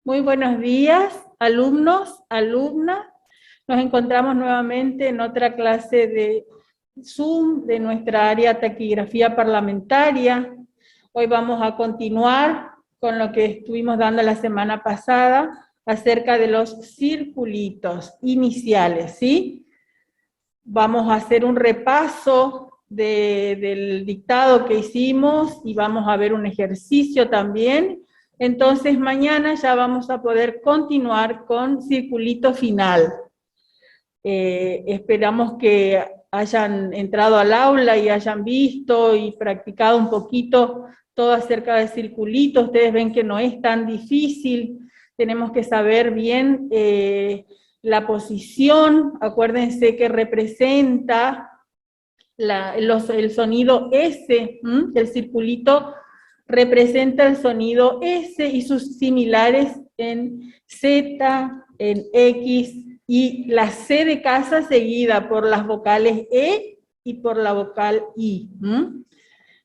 Muy buenos días, alumnos, alumnas. Nos encontramos nuevamente en otra clase de Zoom de nuestra área taquigrafía parlamentaria. Hoy vamos a continuar con lo que estuvimos dando la semana pasada acerca de los circulitos iniciales, ¿sí? Vamos a hacer un repaso del dictado que hicimos y vamos a ver un ejercicio también. Entonces mañana ya vamos a poder continuar con circulito final. Esperamos que hayan entrado al aula y hayan visto y practicado un poquito todo acerca del circulito. Ustedes ven que no es tan difícil, tenemos que saber bien la posición. Acuérdense que representa el sonido S, el circulito representa el sonido S y sus similares en Z, en X, y la C de casa seguida por las vocales E y por la vocal I.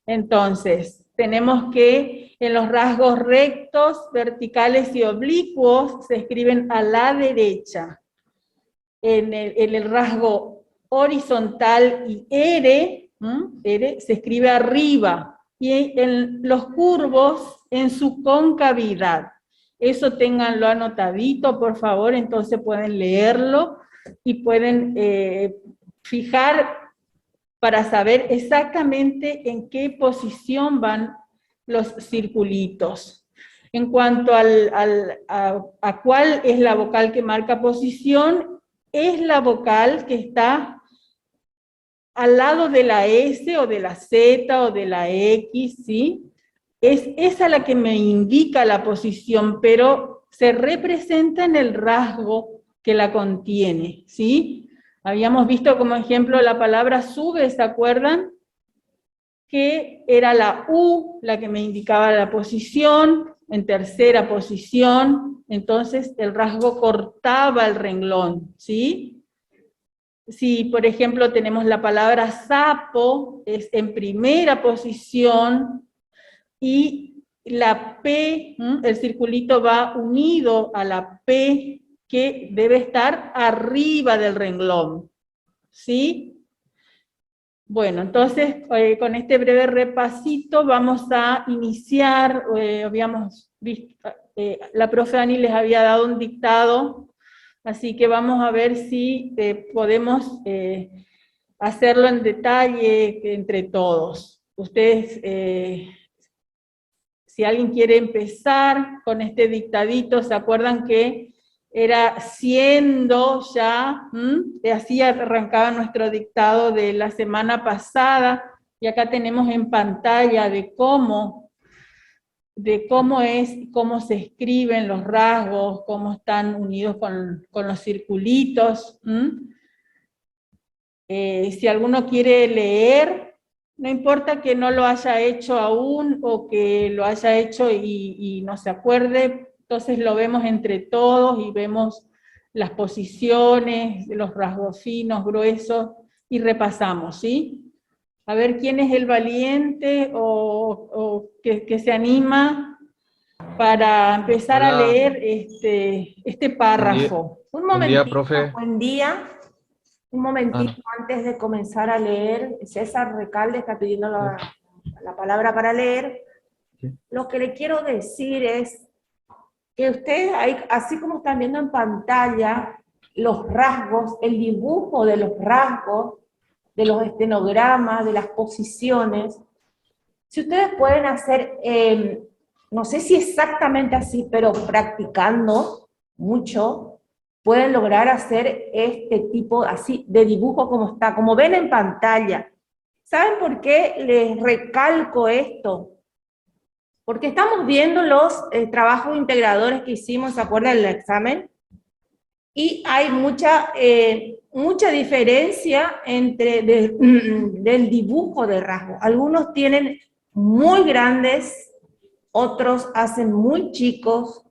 Entonces, tenemos que en los rasgos rectos, verticales y oblicuos se escriben a la derecha. En el rasgo horizontal y R se escribe arriba, y en los curvos en su concavidad. Eso ténganlo anotadito, por favor, entonces pueden leerlo y pueden fijar para saber exactamente en qué posición van los circulitos. En cuanto a cuál es la vocal que marca posición, es la vocal que está al lado de la S o de la Z o de la X, ¿sí? Es esa la que me indica la posición, pero se representa en el rasgo que la contiene, ¿sí? Habíamos visto como ejemplo la palabra sube, ¿se acuerdan? Que era la U la que me indicaba la posición, en tercera posición, entonces el rasgo cortaba el renglón, ¿sí? Si, por ejemplo, tenemos la palabra sapo, es en primera posición, y la P, el circulito va unido a la P, que debe estar arriba del renglón, ¿sí? Bueno, entonces, con este breve repasito vamos a iniciar. Habíamos visto, la profe Ani les había dado un dictado, así que vamos a ver si podemos hacerlo en detalle entre todos. Ustedes, si alguien quiere empezar con este dictadito, ¿se acuerdan que era siendo ya? Así arrancaba nuestro dictado de la semana pasada, y acá tenemos en pantalla de cómo se escriben los rasgos, cómo están unidos con los circulitos. Si alguno quiere leer, no importa que no lo haya hecho aún o que lo haya hecho y no se acuerde, entonces lo vemos entre todos y vemos las posiciones, los rasgos finos, gruesos, y repasamos, ¿sí? A ver quién es el valiente o que se anima para empezar a leer este párrafo. Un momentito, profe. buen día. Un momentito antes de comenzar a leer, César Recalde está pidiendo la palabra para leer. Sí. Lo que le quiero decir es que ustedes, así como están viendo en pantalla, los rasgos, el dibujo de los rasgos, de los estenogramas, de las posiciones, si ustedes pueden hacer, no sé si exactamente así, pero practicando mucho, pueden lograr hacer este tipo así de dibujo como está, como ven en pantalla. ¿Saben por qué les recalco esto? Porque estamos viendo los trabajos integradores que hicimos, ¿se acuerdan del examen? Y hay mucha diferencia entre del dibujo de rasgos. Algunos tienen muy grandes, otros hacen muy chicos,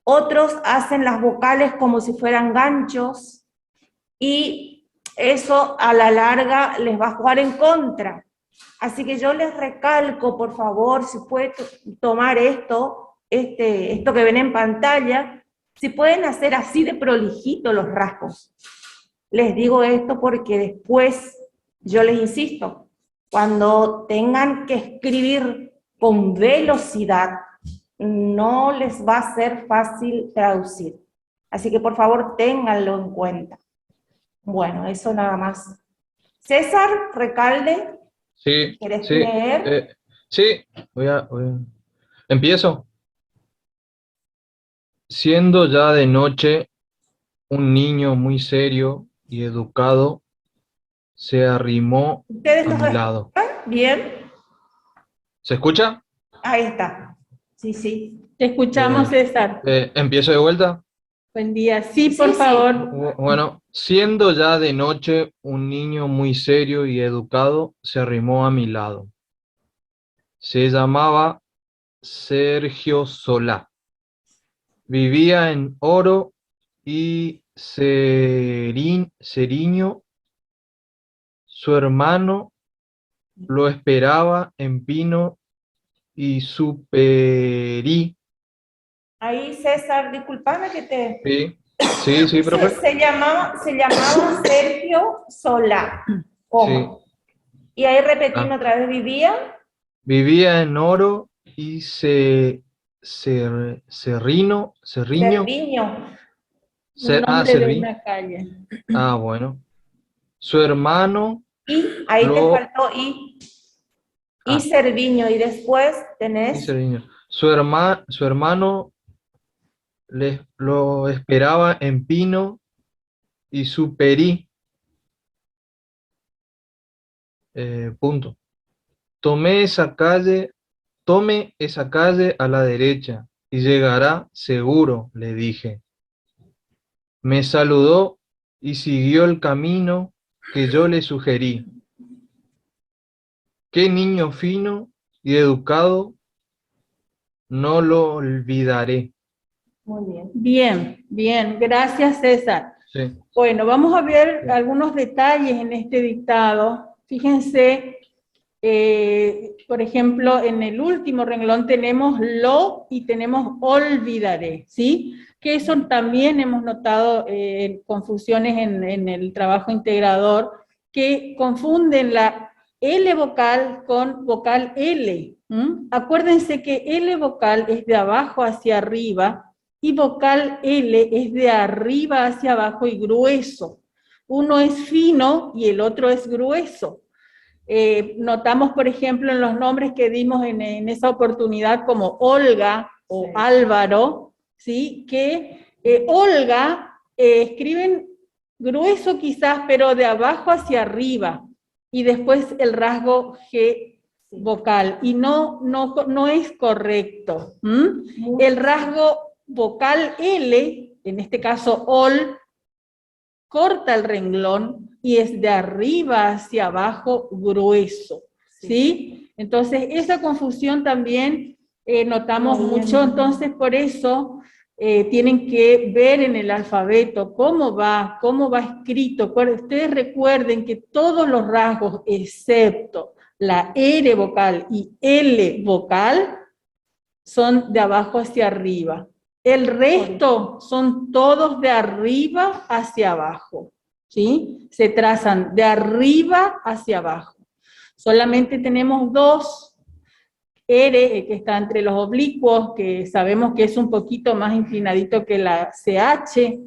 otros hacen las vocales como si fueran ganchos, y eso a la larga les va a jugar en contra. Así que yo les recalco, por favor, si puede tomar esto esto que ven en pantalla, si pueden hacer así de prolijito los rasgos. Les digo esto porque después, yo les insisto, cuando tengan que escribir con velocidad, no les va a ser fácil traducir. Así que por favor, ténganlo en cuenta. Bueno, eso nada más. César Recalde, Sí, ¿querés sí, leer? sí, empiezo. Siendo ya de noche, un niño muy serio y educado se arrimó ¿Ustedes a los mi lado. escuchan? Bien. ¿Se escucha? Ahí está. Sí, sí. Te escuchamos, Eh, César. ¿Empiezo de vuelta? Buen día. Sí, Sí, por sí. favor. Bueno, siendo ya de noche, un niño muy serio y educado se arrimó a mi lado. Se llamaba Sergio Solá. Vivía en Oro y Ceriño. Su hermano lo esperaba en Pino y Superí. Ahí, César, discúlpame que te... Sí, sí, sí, profe. Se llamaba Sergio Solá. Sí. ¿Cómo? Y ahí repetiendo Ah, otra vez, vivía vivía en Oro y Cerriño. Cerviño. Un nombre de Cerrí. una calle. Ah, bueno. Su hermano Y ahí te lo... faltó y Ah, Cerviño. Y después y tenés Cerriño. Su hermano lo esperaba en Pino y Superí. Punto. Tome esa calle a la derecha y llegará seguro, le dije. Me saludó y siguió el camino que yo le sugerí. Qué niño fino y educado, no lo olvidaré. muy bien. Bien, bien. Gracias, César. Sí, Bueno, vamos a ver sí, algunos detalles en este dictado. Fíjense, por ejemplo, en el último renglón tenemos lo y tenemos olvidaré, ¿sí? Que eso también hemos notado confusiones en el trabajo integrador, que confunden la L vocal con vocal L. Acuérdense que L vocal es de abajo hacia arriba, y vocal L es de arriba hacia abajo y grueso. Uno es fino y el otro es grueso. Notamos, por ejemplo, en los nombres que dimos en esa oportunidad como Olga o Sí. Álvaro, ¿sí? Que Olga escriben grueso quizás, pero de abajo hacia arriba, y después el rasgo G vocal, y no es correcto. El rasgo vocal L, en este caso ol, corta el renglón y es de arriba hacia abajo grueso, ¿sí? Entonces, esa confusión también notamos mucho, entonces por eso tienen que ver en el alfabeto cómo va escrito. Ustedes recuerden que todos los rasgos, excepto la R vocal y L vocal, son de abajo hacia arriba. El resto son todos de arriba hacia abajo, ¿sí? Se trazan de arriba hacia abajo. Solamente tenemos dos, R, que está entre los oblicuos, que sabemos que es un poquito más inclinadito que la CH,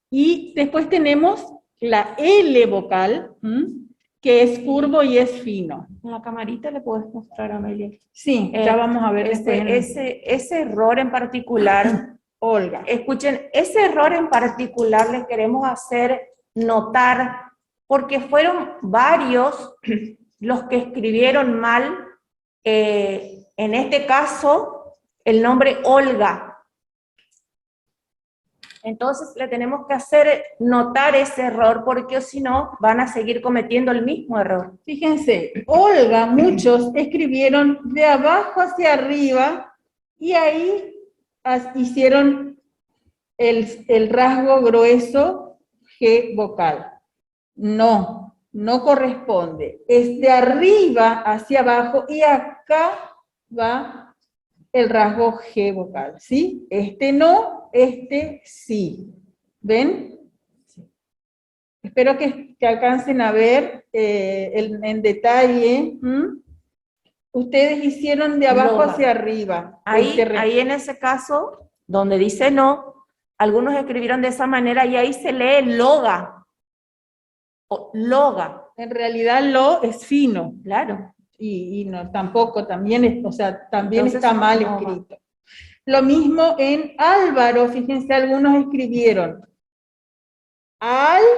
y después tenemos la L vocal, que es curvo y es fino. En la camarita le puedes mostrar a Amelia. Sí, ya vamos a ver después. Ese error en particular, Olga. escuchen, ese error en particular les queremos hacer notar, porque fueron varios los que escribieron mal, en este caso, el nombre Olga. Entonces le tenemos que hacer notar ese error, porque si no van a seguir cometiendo el mismo error. Fíjense, Olga, muchos escribieron de abajo hacia arriba y ahí hicieron el rasgo grueso G vocal. No, no corresponde. Es de arriba hacia abajo y acá va el rasgo G vocal, ¿sí? Este no, este sí. ¿Ven? Espero que alcancen a ver en detalle. Ustedes hicieron de abajo Loga. hacia arriba. Ahí en ese caso, donde dice no, algunos escribieron de esa manera y ahí se lee loga. O loga. En realidad lo es fino. Claro. Y no, tampoco, también, o sea, también Entonces, está mal no escrito. Lo mismo en Álvaro, fíjense, algunos escribieron Álvaro.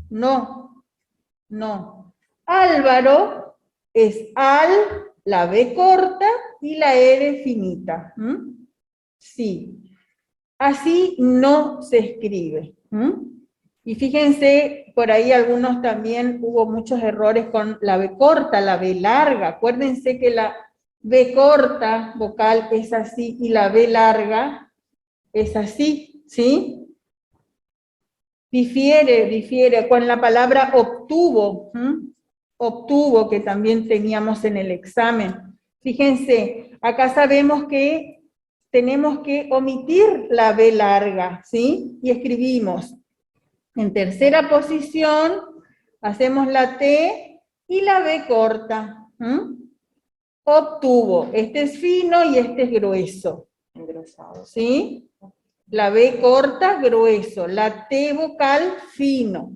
No, no. Álvaro es al, la B corta y la R finita. Sí. Así no se escribe. Y fíjense, por ahí algunos también hubo muchos errores con la B corta, la B larga. Acuérdense que la B corta vocal es así y la B larga es así, ¿sí? Difiere con la palabra obtuvo, obtuvo, que también teníamos en el examen. Fíjense, acá sabemos que tenemos que omitir la B larga, ¿sí? Y escribimos en tercera posición, hacemos la T y la B corta. Obtuvo, este es fino y este es grueso. engrosado. ¿Sí? La B corta, grueso. La T vocal, fino.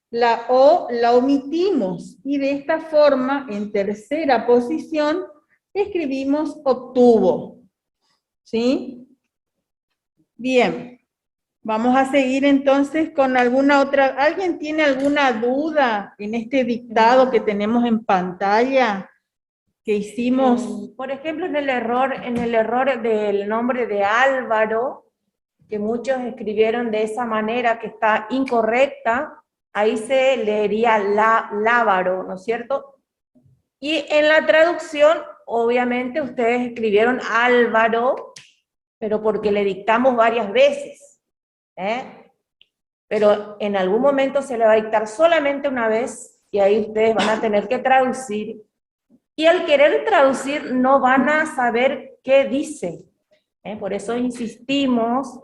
La O la omitimos. Y de esta forma, en tercera posición, escribimos obtuvo. ¿Sí? Bien. Vamos a seguir entonces con alguna otra. ¿Alguien tiene alguna duda en este dictado que tenemos en pantalla? Que hicimos. Por ejemplo, en el error del nombre de Álvaro, que muchos escribieron de esa manera que está incorrecta, ahí se leería Lávaro, ¿no es cierto? Y en la traducción, obviamente, ustedes escribieron Álvaro, pero porque le dictamos varias veces, pero en algún momento se le va a dictar solamente una vez, y ahí ustedes van a tener que traducir, y al querer traducir no van a saber qué dice, por eso insistimos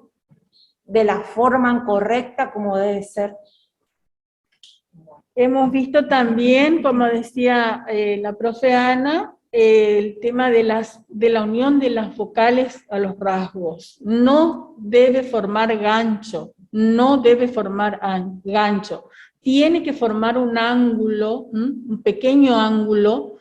de la forma correcta como debe ser. Hemos visto también, como decía la profe Ana, el tema de la unión de las vocales a los rasgos. No debe formar gancho, no debe formar gancho. Tiene que formar un ángulo, un pequeño ángulo,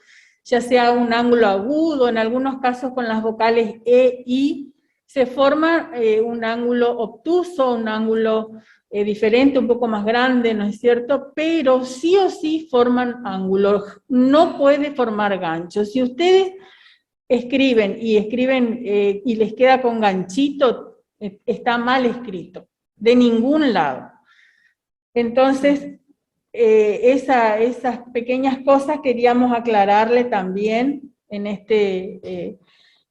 ya sea un ángulo agudo, en algunos casos con las vocales E, I, se forma un ángulo obtuso, un ángulo diferente, un poco más grande, ¿no es cierto? Pero sí o sí forman ángulos, no puede formar ganchos. Si ustedes escriben y les queda con ganchito, está mal escrito, de ningún lado. Entonces, esas pequeñas cosas queríamos aclararle también en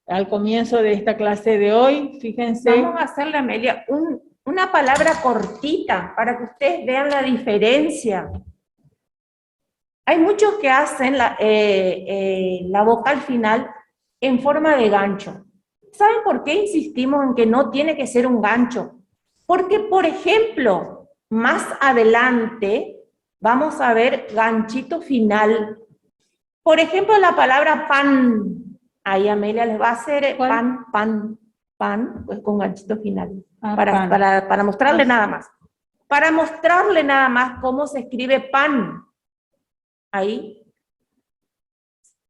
al comienzo de esta clase de hoy. Fíjense. Vamos a hacerle, Amelia, una palabra cortita para que ustedes vean la diferencia. Hay muchos que hacen la vocal final en forma de gancho. ¿Saben por qué insistimos en que no tiene que ser un gancho? Porque, por ejemplo, más adelante vamos a ver ganchito final. Por ejemplo, la palabra pan. Ahí Amelia les va a hacer pan, pues con ganchito final. Para mostrarle nada más. Para mostrarle nada más cómo se escribe pan. Ahí.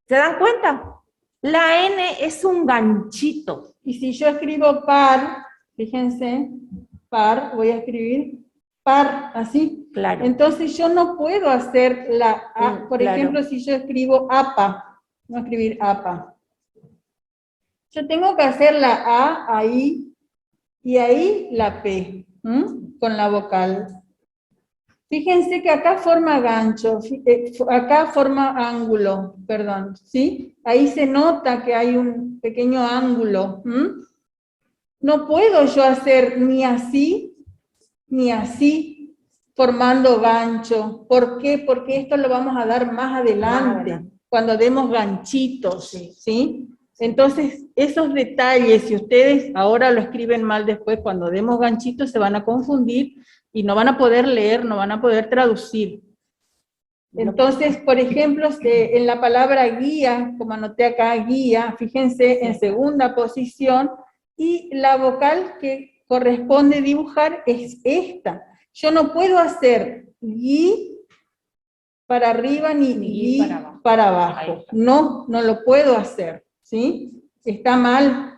¿Se dan cuenta? La N es un ganchito. Y si yo escribo par, fíjense, par, voy a escribir par, así. Claro. Entonces yo no puedo hacer la A. Por ejemplo, si yo escribo APA, voy a escribir APA. Yo tengo que hacer la A ahí, y ahí la P, con la vocal. Fíjense que acá forma gancho, acá forma ángulo, perdón, ¿sí? Ahí se nota que hay un pequeño ángulo. No puedo yo hacer ni así, formando gancho. ¿Por qué? Porque esto lo vamos a dar más adelante. cuando demos ganchitos, ¿sí? Entonces, esos detalles, si ustedes ahora lo escriben mal después, cuando demos ganchitos se van a confundir y no van a poder leer, no van a poder traducir. Entonces, por ejemplo, en la palabra guía, como anoté acá, guía, fíjense en segunda posición, y la vocal que corresponde dibujar es esta. Yo no puedo hacer gui para arriba ni gui para abajo. No, no lo puedo hacer, ¿sí? Está mal.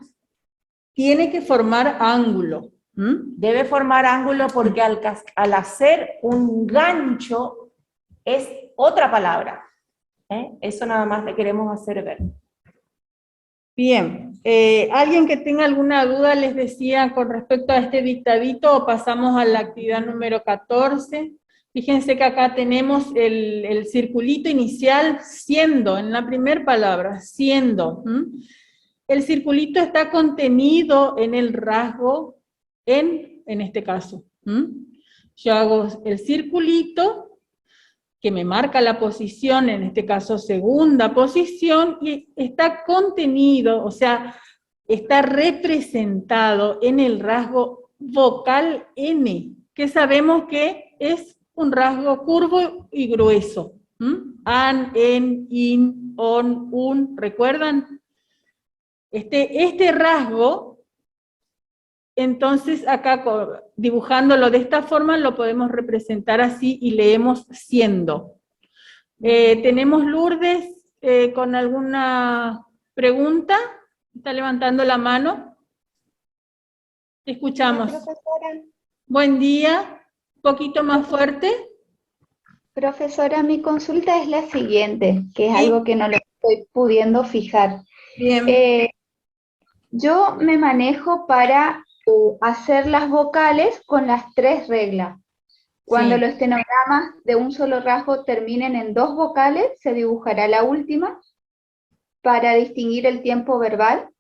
Tiene que formar ángulo. Debe formar ángulo porque al hacer un gancho es otra palabra. Eso nada más le queremos hacer ver. Bien, ¿alguien que tenga alguna duda les decía con respecto a este dictadito o pasamos a la actividad número 14? Fíjense que acá tenemos el circulito inicial, siendo, en la primera palabra, siendo. El circulito está contenido en el rasgo en este caso. Yo hago el circulito que me marca la posición, en este caso segunda posición, y está contenido, o sea, está representado en el rasgo vocal N, que sabemos que es un rasgo curvo y grueso. An, en, in, on, un, ¿recuerdan? Este rasgo, entonces acá dibujándolo de esta forma lo podemos representar así y leemos siendo. ¿Tenemos Lourdes con alguna pregunta? ¿Está levantando la mano? Te escuchamos. Profesora. Buen día. Un poquito más fuerte. Profesora, mi consulta es la siguiente, que es Sí. algo que no lo estoy pudiendo fijar. Bien. Yo me manejo para hacer las vocales con las 3 reglas. Cuando Sí. los esteноgramas de un solo rasgo terminen en 2 vocales, se dibujará la última para distinguir el tiempo verbal.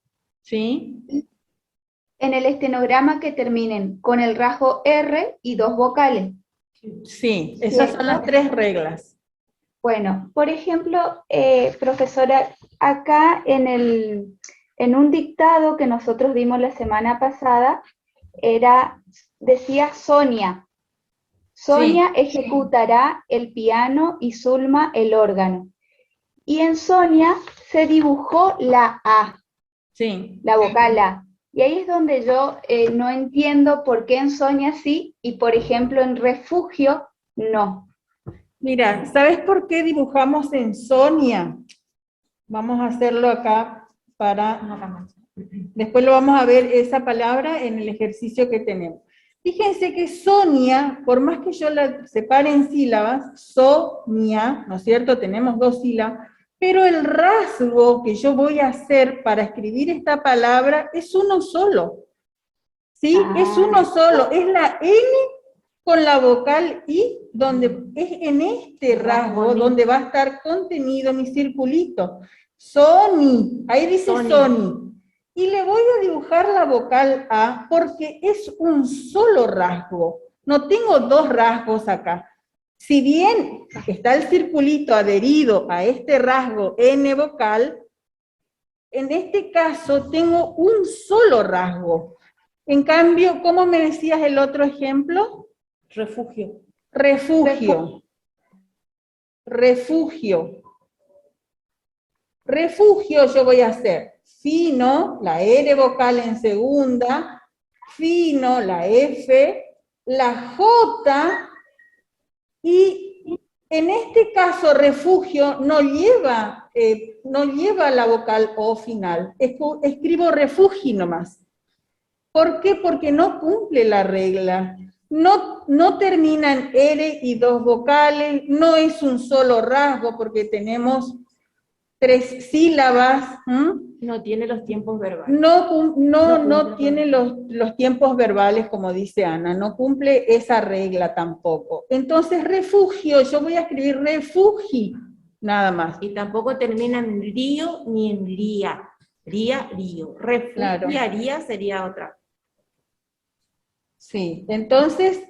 Sí. En el estenograma que terminen con el rasgo R y 2 vocales. Sí, esas son las 3 reglas. Bueno, por ejemplo, profesora, acá en un dictado que nosotros dimos la semana pasada, decía Sonia. Sonia ejecutará el piano y Zulma el órgano. Y en Sonia se dibujó la A, la vocal A. Y ahí es donde yo no entiendo por qué en Sonia sí y, por ejemplo, en refugio no. Mira, ¿sabes por qué dibujamos en Sonia? Vamos a hacerlo acá para... Después lo vamos a ver esa palabra en el ejercicio que tenemos. Fíjense que Sonia, por más que yo la separe en sílabas, Sonia, ¿no es cierto? Tenemos 2 sílabas, pero el rasgo que yo voy a hacer para escribir esta palabra es uno solo. ¿Sí? Es uno solo, es la N con la vocal I, donde es en este rasgo donde va a estar contenido mi circulito. Sony, ahí dice Sony. Y le voy a dibujar la vocal A porque es un solo rasgo. No tengo 2 rasgos acá. Si bien está el circulito adherido a este rasgo N vocal, en este caso tengo un solo rasgo. En cambio, ¿cómo me decías el otro ejemplo? Refugio. Refugio. Refugio. Refugio yo voy a hacer fino, la R vocal en segunda, fino, la F, la J, y en este caso refugio no lleva la vocal O final, escribo refugio nomás. ¿Por qué? Porque no cumple la regla. No termina en R y 2 vocales, no es un solo rasgo porque tenemos 3 sílabas. No tiene los tiempos verbales. No tiene los tiempos verbales, como dice Ana, no cumple esa regla tampoco. Entonces, refugio, yo voy a escribir refugi, nada más. Y tampoco termina en río ni en lía. Ría, río. Refugiaría sería otra. Sí, entonces,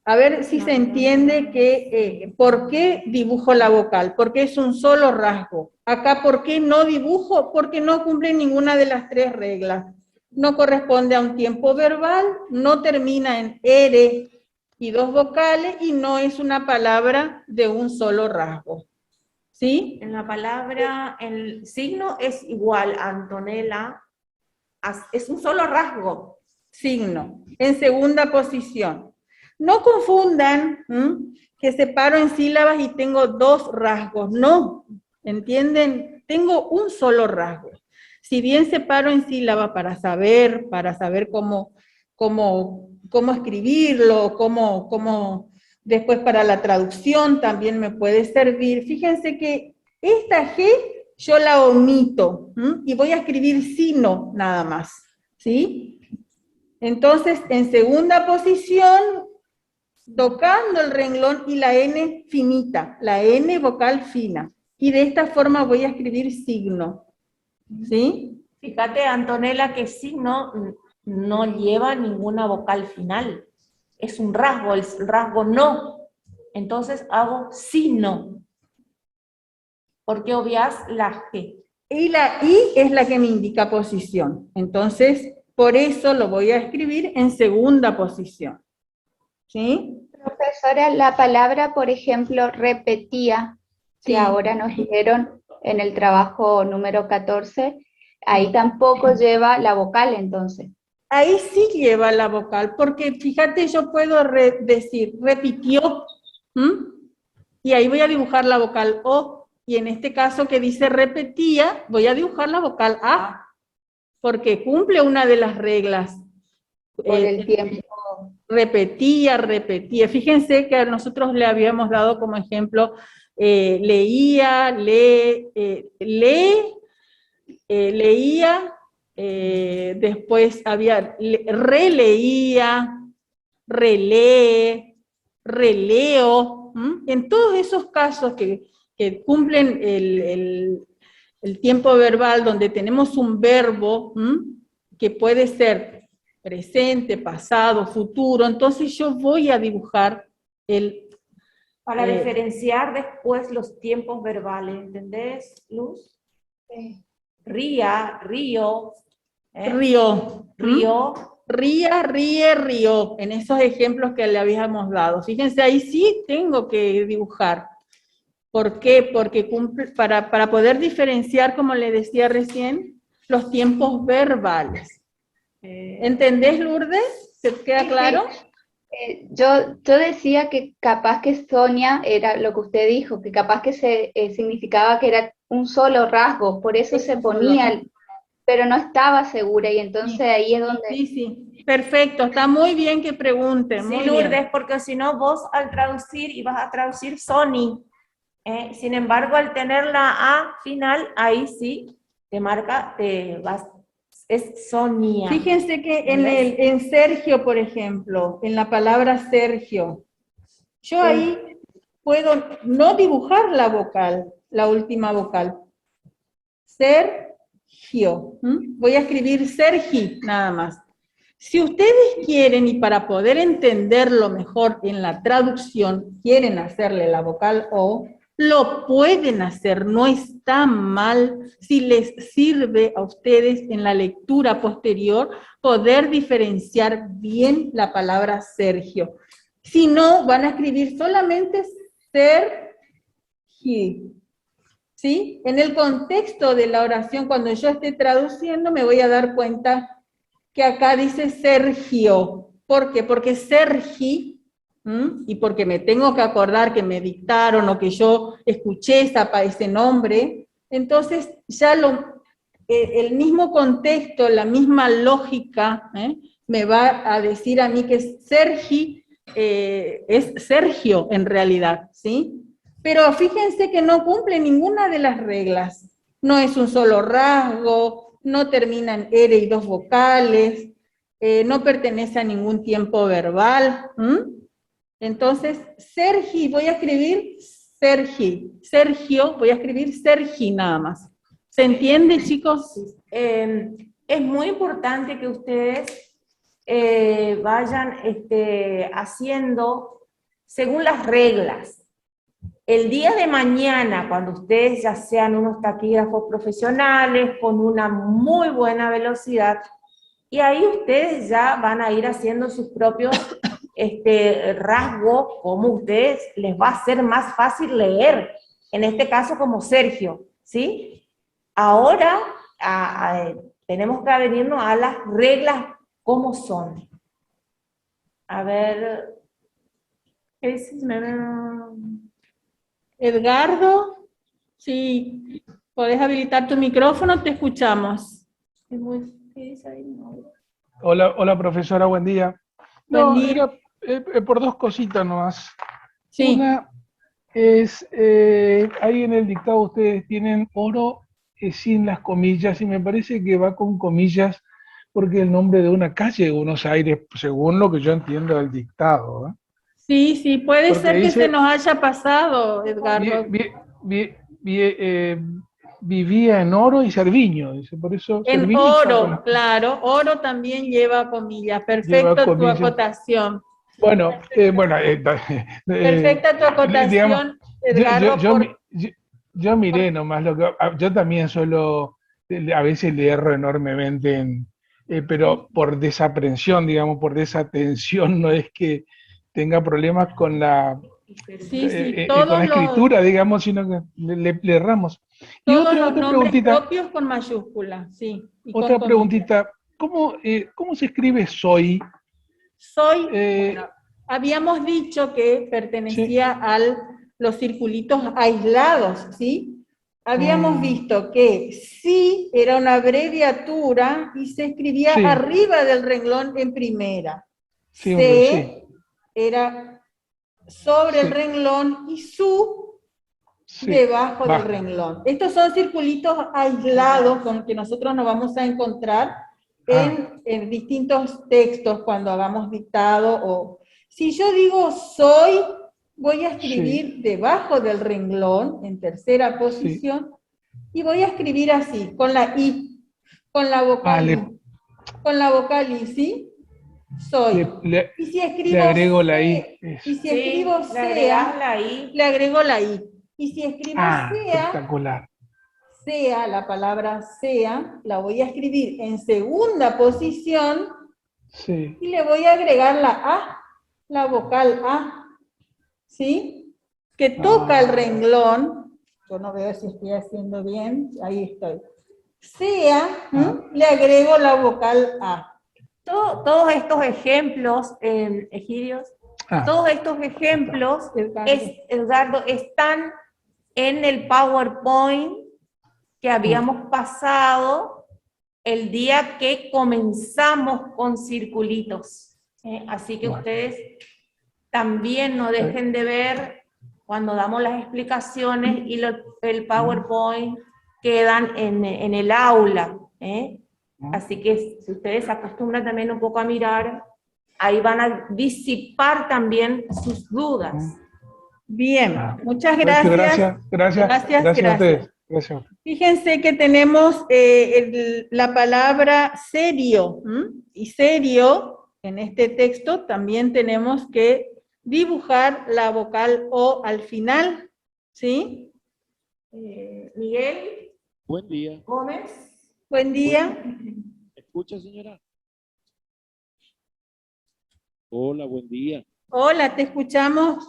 A ver si se entiende que, ¿por qué dibujo la vocal? Porque es un solo rasgo. Acá, ¿por qué no dibujo? Porque no cumple ninguna de las tres reglas. No corresponde a un tiempo verbal, no termina en ere y dos vocales, y no es una palabra de un solo rasgo. ¿Sí? En la palabra, el signo es igual, Antonella, es un solo rasgo. Signo, en segunda posición. No confundan que separo en sílabas y tengo dos rasgos, no, ¿entienden? Tengo un solo rasgo. Si bien separo en sílabas para saber cómo escribirlo, después para la traducción también me puede servir. Fíjense que esta G yo la omito y voy a escribir sino nada más, ¿sí? Entonces, en segunda posición, tocando el renglón y la N finita, la N vocal fina. Y de esta forma voy a escribir signo. ¿Sí? Fíjate, Antonella, que signo no lleva ninguna vocal final. Es un rasgo, el rasgo no. Entonces hago sino. Porque obvias la G. Y la I es la que me indica posición. Entonces, por eso lo voy a escribir en segunda posición. ¿Sí? Profesora, la palabra, por ejemplo, repetía, que Sí. ahora nos dijeron en el trabajo número 14, ahí tampoco lleva la vocal entonces. Ahí sí lleva la vocal, porque fíjate, yo puedo decir, repitió, y ahí voy a dibujar la vocal O, y en este caso que dice repetía, voy a dibujar la vocal A, porque cumple una de las reglas. Por el tiempo. Repetía. Fíjense que a nosotros le habíamos dado como ejemplo, leía, leía, después había releía, relee, releo. En todos esos casos que cumplen el tiempo verbal, donde tenemos un verbo que puede ser presente, pasado, futuro, entonces yo voy a dibujar para diferenciar después los tiempos verbales, ¿entendés, Luz? Ría, río. Río. Río. Ría, ríe, río, en esos ejemplos que le habíamos dado. Fíjense, ahí sí tengo que dibujar. ¿Por qué? Porque cumple, para poder diferenciar, como le decía recién, los tiempos verbales. ¿Entendés, Lourdes? ¿Se queda claro? Yo decía que capaz que Sonia era lo que usted dijo, que capaz que significaba que era un solo rasgo, por eso se ponía, pero no estaba segura, y entonces sí. Ahí es donde... Sí, perfecto, está muy bien que pregunten. Sí, Lourdes, porque si no vos al traducir, ibas a traducir Sony. Sin embargo, al tener la A final, ahí sí te marca, es Sonia. Fíjense que en Sergio, por ejemplo, en la palabra Sergio, yo ahí puedo no dibujar la vocal, la última vocal. Sergio. Voy a escribir Sergi, nada más. Si ustedes quieren, y para poder entenderlo mejor en la traducción, quieren hacerle la vocal O, lo pueden hacer, no está mal si les sirve a ustedes en la lectura posterior poder diferenciar bien la palabra Sergio. Si no, van a escribir solamente Sergi. ¿Sí? En el contexto de la oración, cuando yo esté traduciendo, me voy a dar cuenta que acá dice Sergio. ¿Por qué? Porque Sergi, y porque me tengo que acordar que me dictaron o que yo escuché ese nombre, entonces ya el mismo contexto, la misma lógica, me va a decir a mí que Sergi es Sergio en realidad, ¿sí? Pero fíjense que no cumple ninguna de las reglas. No es un solo rasgo, no termina en ere y dos vocales, no pertenece a ningún tiempo verbal. Entonces, Sergi, voy a escribir Sergi. Sergio, voy a escribir Sergi nada más. ¿Se entiende, chicos? Es muy importante que ustedes vayan haciendo según las reglas. El día de mañana, cuando ustedes ya sean unos taquígrafos profesionales, con una muy buena velocidad, y ahí ustedes ya van a ir haciendo sus propios rasgos, como a ustedes les va a ser más fácil leer, en este caso como Sergio, ¿sí? Ahora tenemos que adherirnos a las reglas como son. A ver, ¿qué dices? Edgardo, si podés habilitar tu micrófono, te escuchamos. Hola, hola profesora, buen día. Buen No, día. era por dos cositas nomás. Sí. Una es, ahí en el dictado ustedes tienen oro sin las comillas, y me parece que va con comillas porque el nombre de una calle de Buenos Aires, según lo que yo entiendo del dictado, ¿eh? Sí, sí, puede Porque ser que se dice, nos haya pasado, Edgardo. vivía en Oro y Cerviño, dice, por eso En Cerviño está con las oro, claro, oro también lleva comillas. lleva Perfecto tu comillas. acotación. Bueno, Perfecta tu digamos, acotación, yo, yo, Edgardo, yo, mi- yo- yo miré nomás lo que, yo también suelo, a veces le erro enormemente, pero por desaprensión, digamos, por desatención, no es que tenga problemas con sí, con la escritura, digamos, sino que le erramos. Y todos los otra nombres preguntita, propios con mayúsculas, sí, y con comillas. ¿cómo se escribe soy? Soy, Eh, bueno, habíamos dicho que sí, pertenecía a los circulitos aislados, ¿sí? Habíamos mm, visto que sí era una abreviatura y se escribía sí, arriba del renglón en primera. sí, sí, C era sobre el sí, renglón y su sí, debajo del va. renglón. Estos son circulitos aislados con que nosotros nos vamos a encontrar Ah, en distintos textos cuando hagamos dictado. O si yo digo soy, voy a sí, escribir debajo del renglón en tercera sí. posición y voy a escribir así, con la I, con la Ah, vocal I, con la vocal I, ¿sí? Soy. le, le- Y si le escribo agrego la I. C, y Eso. si Sí, escribo le agregás sea, la I. le agrego la I. Y si escribo Ah, sea, espectacular. sea, la palabra sea, la voy a escribir en segunda posición Sí. y le voy a agregar la A, la vocal A, ¿sí? Que toca el Ah, renglón. Yo no veo si estoy haciendo bien, ahí estoy. Sea, ah, le agrego la vocal A. Todos estos ejemplos, Egidios, ah, todos estos ejemplos, Edgardo, están en el PowerPoint que habíamos pasado el día que comenzamos con circulitos. Así que bueno, ustedes también no dejen de ver cuando damos las explicaciones y el PowerPoint quedan en el aula. Así que si ustedes se acostumbran también un poco a mirar, ahí van a disipar también sus dudas. Bien, ah. muchas Sergio, gracias. gracias a ustedes. Gracias. Fíjense que tenemos la palabra serio, y serio, en este texto también tenemos que dibujar la vocal O al final, ¿sí? Miguel Buen día. Gómez. Buen día. ¿Me escucha, señora? Hola, buen día. Hola, te escuchamos.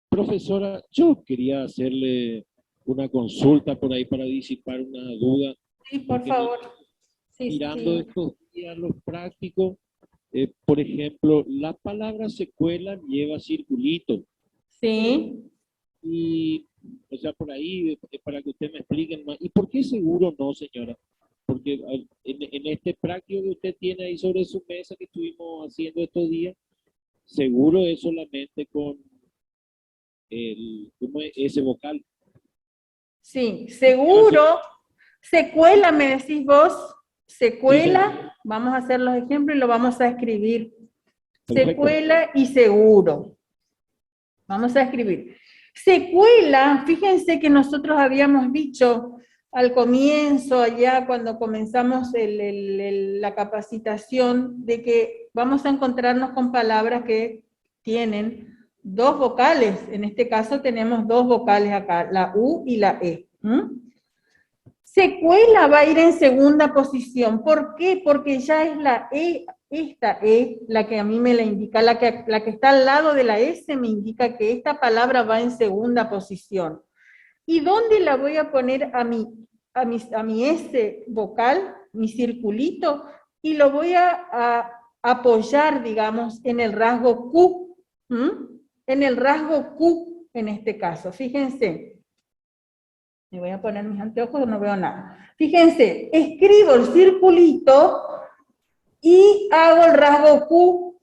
Profesora, yo quería hacerle una consulta por ahí para disipar una duda. Sí, por Porque favor. Sí, mirando sí. estos días los prácticos, por ejemplo, la palabra secuela lleva circulito. Sí. Y, o sea, por ahí, para que usted me explique más. ¿Y por qué seguro no, señora? Porque en este práctico que usted tiene ahí sobre su mesa que estuvimos haciendo estos días, seguro es solamente con ¿cómo es? Ese vocal. Sí, seguro. Secuela, me decís vos. Secuela. Sí, Vamos a hacer los ejemplos y lo vamos a escribir. perfecto. Secuela y seguro. Vamos a escribir. Secuela, fíjense que nosotros habíamos dicho, al comienzo, allá cuando comenzamos la capacitación, de que vamos a encontrarnos con palabras que tienen dos vocales. En este caso tenemos dos vocales acá, la U y la E. Secuela va a ir en segunda posición. ¿Por qué? Porque ya es la E, esta E, la que a mí me la indica, la que está al lado de la S me indica que esta palabra va en segunda posición. ¿Y dónde la voy a poner a mi S vocal, mi circulito? Y lo voy a apoyar, digamos, en el rasgo Q. En el rasgo Q, en este caso. Fíjense. Me voy a poner mis anteojos, no veo nada. Fíjense, escribo el circulito y hago el rasgo Q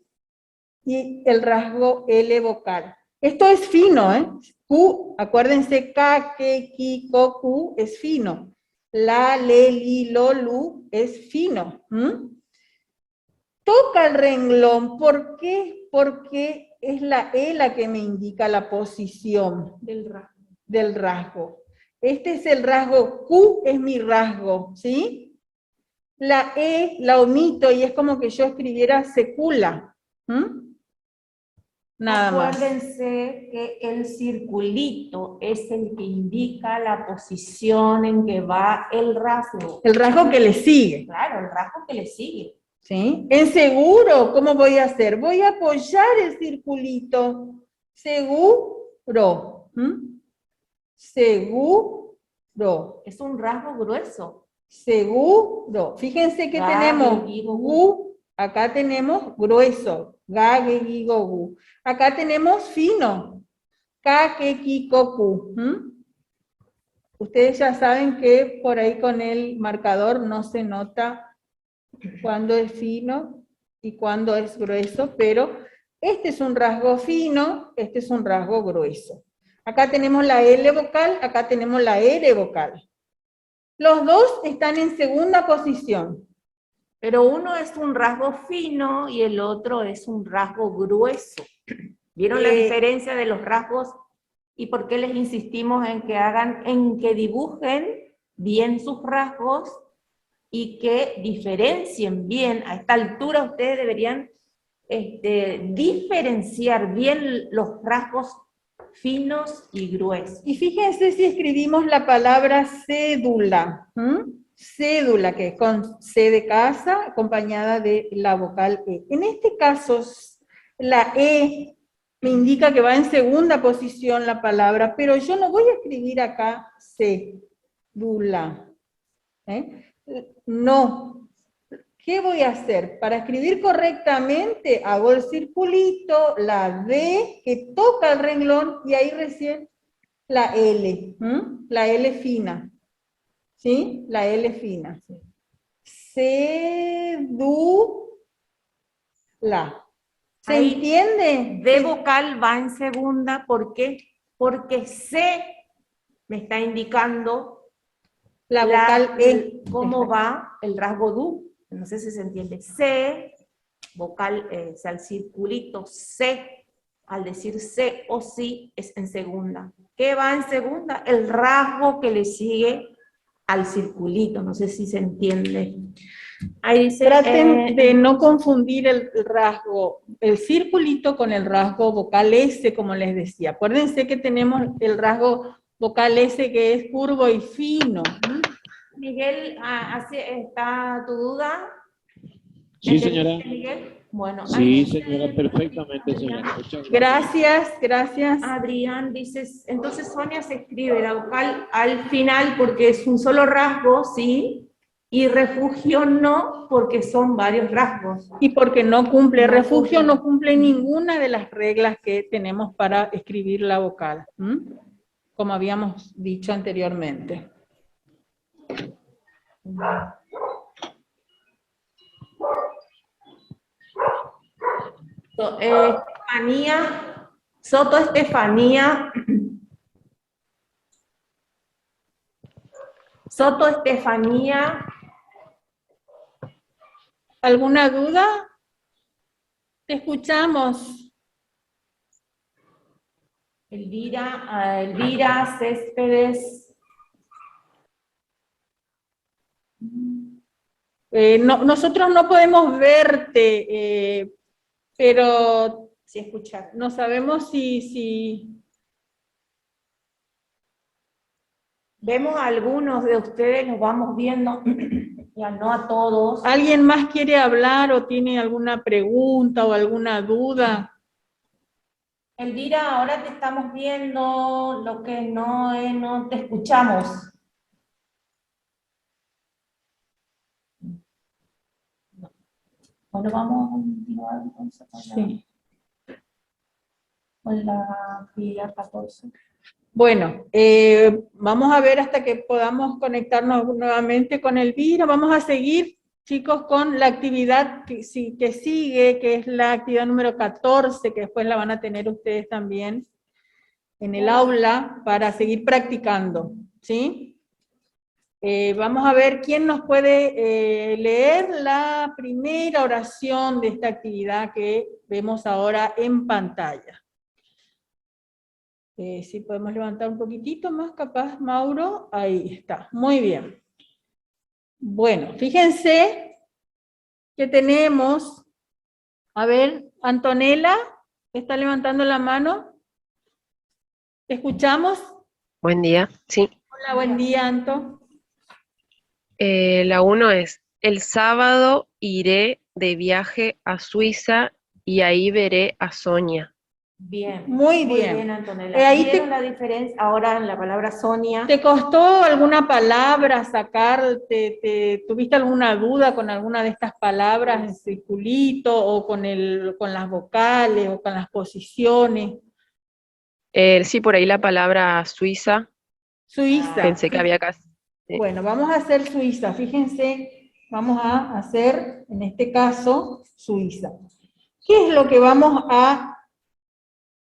y el rasgo L vocal. Esto es fino, ¿eh? Q, acuérdense, K, K, Ki, Ko, Ku es fino. La, le, li, lo, lu es fino. Toca el renglón. ¿Por qué? Porque es la E la que me indica la posición del rasgo. Este es el rasgo Q, es mi rasgo, ¿sí? La E la omito y es como que yo escribiera secula. Nada más. Acuérdense que el circulito es el que indica la posición en que va el rasgo. El rasgo que le sigue. Claro, el rasgo que le sigue. ¿Sí? En seguro, ¿cómo voy a hacer? Voy a apoyar el circulito. Seguro. Seguro. Es un rasgo grueso. Seguro. Fíjense que tenemos gu, acá tenemos grueso. Ga, ge, gi, go, gu. Acá tenemos fino. Ka, ke, ki, ko, ku. Ustedes ya saben que por ahí con el marcador no se nota cuando es fino y cuando es grueso, pero este es un rasgo fino, este es un rasgo grueso. Acá tenemos la L vocal, acá tenemos la R vocal. Los dos están en segunda posición. Pero uno es un rasgo fino y el otro es un rasgo grueso. ¿Vieron la diferencia de los rasgos? ¿Y por qué les insistimos en que dibujen bien sus rasgos y que diferencien bien? A esta altura ustedes deberían diferenciar bien los rasgos finos y gruesos. Y fíjense si escribimos la palabra cédula. Cédula, que es con C de casa, acompañada de la vocal E. En este caso, la E me indica que va en segunda posición la palabra, pero yo no voy a escribir acá cédula. No. ¿Qué voy a hacer? Para escribir correctamente, hago el circulito, la D, que toca el renglón, y ahí recién la L. La L fina. ¿Sí? La L fina. Cédula. ¿Se ahí entiende? D vocal va en segunda, ¿por qué? Porque C me está indicando la vocal E. ¿Cómo va el rasgo DU? No sé si se entiende. C, vocal, o sea, el circulito C, al decir C o sí, es en segunda. ¿Qué va en segunda? El rasgo que le sigue al circulito, no sé si se entiende. Ahí dice, traten de no confundir el rasgo, el circulito con el rasgo vocal S, como les decía. Acuérdense que tenemos el rasgo vocal S que es curvo y fino. Miguel, ¿así está tu duda? Sí, señora. Miguel? Bueno, sí, señora, perfectamente, señora. Gracias, gracias. Adrián dice, entonces Sonia se escribe la vocal al final porque es un solo rasgo, ¿sí? Y refugio no, porque son varios rasgos. Y porque no cumple, refugio no cumple ninguna de las reglas que tenemos para escribir la vocal, como habíamos dicho anteriormente. Estefanía, Soto Estefanía. Soto Estefanía. ¿Alguna duda? Te escuchamos. Elvira Céspedes. Nosotros no podemos verte, pero Sí, escuchar. no sabemos si... Vemos a algunos de ustedes, los vamos viendo, ya no a todos. ¿Alguien más quiere hablar o tiene alguna pregunta o alguna duda? Elvira, ahora te estamos viendo, lo que no te escuchamos. Bueno, vamos a continuar entonces con la actividad 14. Bueno, vamos a ver hasta que podamos conectarnos nuevamente con Elvira. Vamos a seguir, chicos, con la actividad que sigue, que es la actividad número 14, que después la van a tener ustedes también en el aula para seguir practicando, ¿sí? Vamos a ver quién nos puede leer la primera oración de esta actividad que vemos ahora en pantalla. Si podemos levantar un poquitito más, capaz, Mauro. Ahí está, muy bien. Bueno, fíjense que tenemos, a ver, Antonella, ¿está levantando la mano? ¿Te escuchamos? Buen día, sí. Hola, buen día, Anto. La 1 es, el sábado iré de viaje a Suiza y ahí veré a Sonia. Bien. Muy bien. Antonella. Ahí ¿Vieron la diferencia ahora en la palabra Sonia? ¿Te costó alguna palabra sacar? ¿Tuviste alguna duda con alguna de estas palabras en circulito o con las vocales o con las posiciones? Sí, por ahí la palabra Suiza, Suiza. pensé que había casi. Sí. Bueno, vamos a hacer Suiza. Fíjense, vamos a hacer, en este caso, Suiza. ¿Qué es lo que vamos a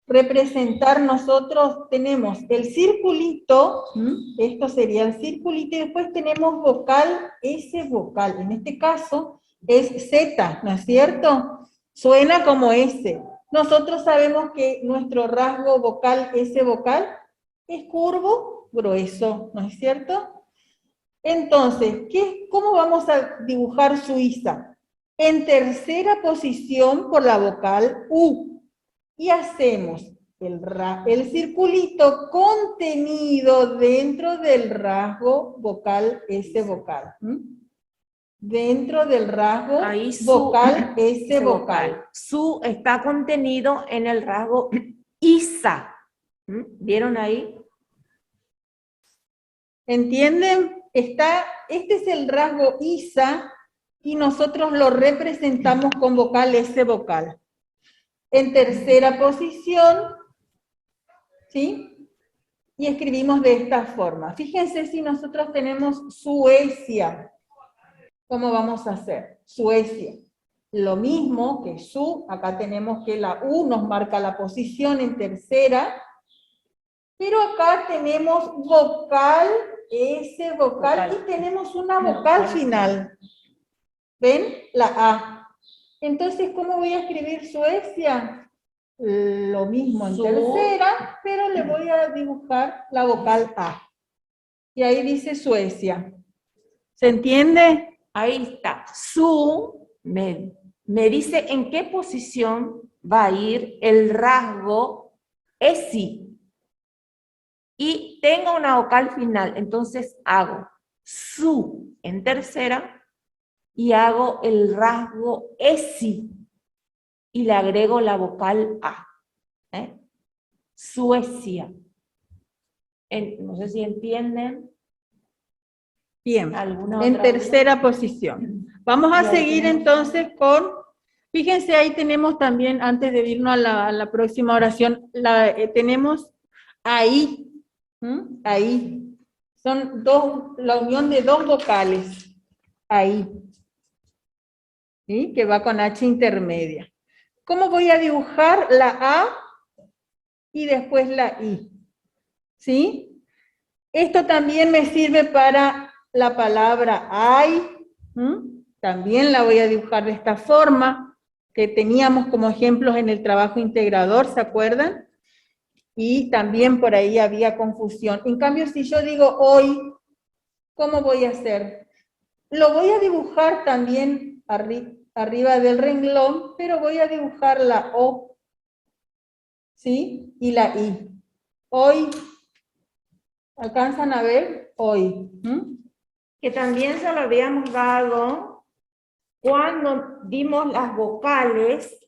representar nosotros? Tenemos el circulito, esto sería el circulito, y después tenemos vocal, S vocal. En este caso es Z, ¿no es cierto? Suena como S. Nosotros sabemos que nuestro rasgo vocal, S vocal, es curvo, grueso, ¿no es cierto? Entonces, ¿cómo vamos a dibujar Suiza? En tercera posición por la vocal U. Y hacemos el circulito contenido dentro del rasgo vocal S vocal. Dentro del rasgo ahí vocal S vocal. Su está contenido en el rasgo ISA. ¿Vieron ahí? ¿Entienden? Este es el rasgo ISA y nosotros lo representamos con vocal S vocal. En tercera posición, ¿sí? Y escribimos de esta forma. Fíjense si nosotros tenemos Suecia. ¿Cómo vamos a hacer? Suecia. Lo mismo que su, acá tenemos que la U nos marca la posición en tercera, pero acá tenemos vocal, S vocal, y tenemos una vocal final. ¿Ven? La A. Entonces, ¿cómo voy a escribir Suecia? Lo mismo en tercera, pero le voy a dibujar la vocal A. Y ahí dice Suecia. ¿Se entiende? Ahí está. Su me dice en qué posición va a ir el rasgo ESI. Y tengo una vocal final, entonces hago su en tercera y hago el rasgo ESI y le agrego la vocal A. Suecia. No sé si entienden. Bien, en tercera posición. Vamos a seguir entonces con, fíjense, ahí tenemos también, antes de irnos a la próxima oración, tenemos ahí. Ahí. Son la unión de dos vocales. Ahí. ¿Sí? Que va con H intermedia. ¿Cómo voy a dibujar la A y después la I? ¿Sí? Esto también me sirve para la palabra ay. También la voy a dibujar de esta forma, que teníamos como ejemplos en el trabajo integrador, ¿se acuerdan? Y también por ahí había confusión. En cambio, si yo digo hoy, ¿cómo voy a hacer? Lo voy a dibujar también arriba del renglón, pero voy a dibujar la O, ¿sí? Y la I. Hoy, ¿alcanzan a ver? Hoy. Que también se lo habíamos dado cuando dimos las vocales,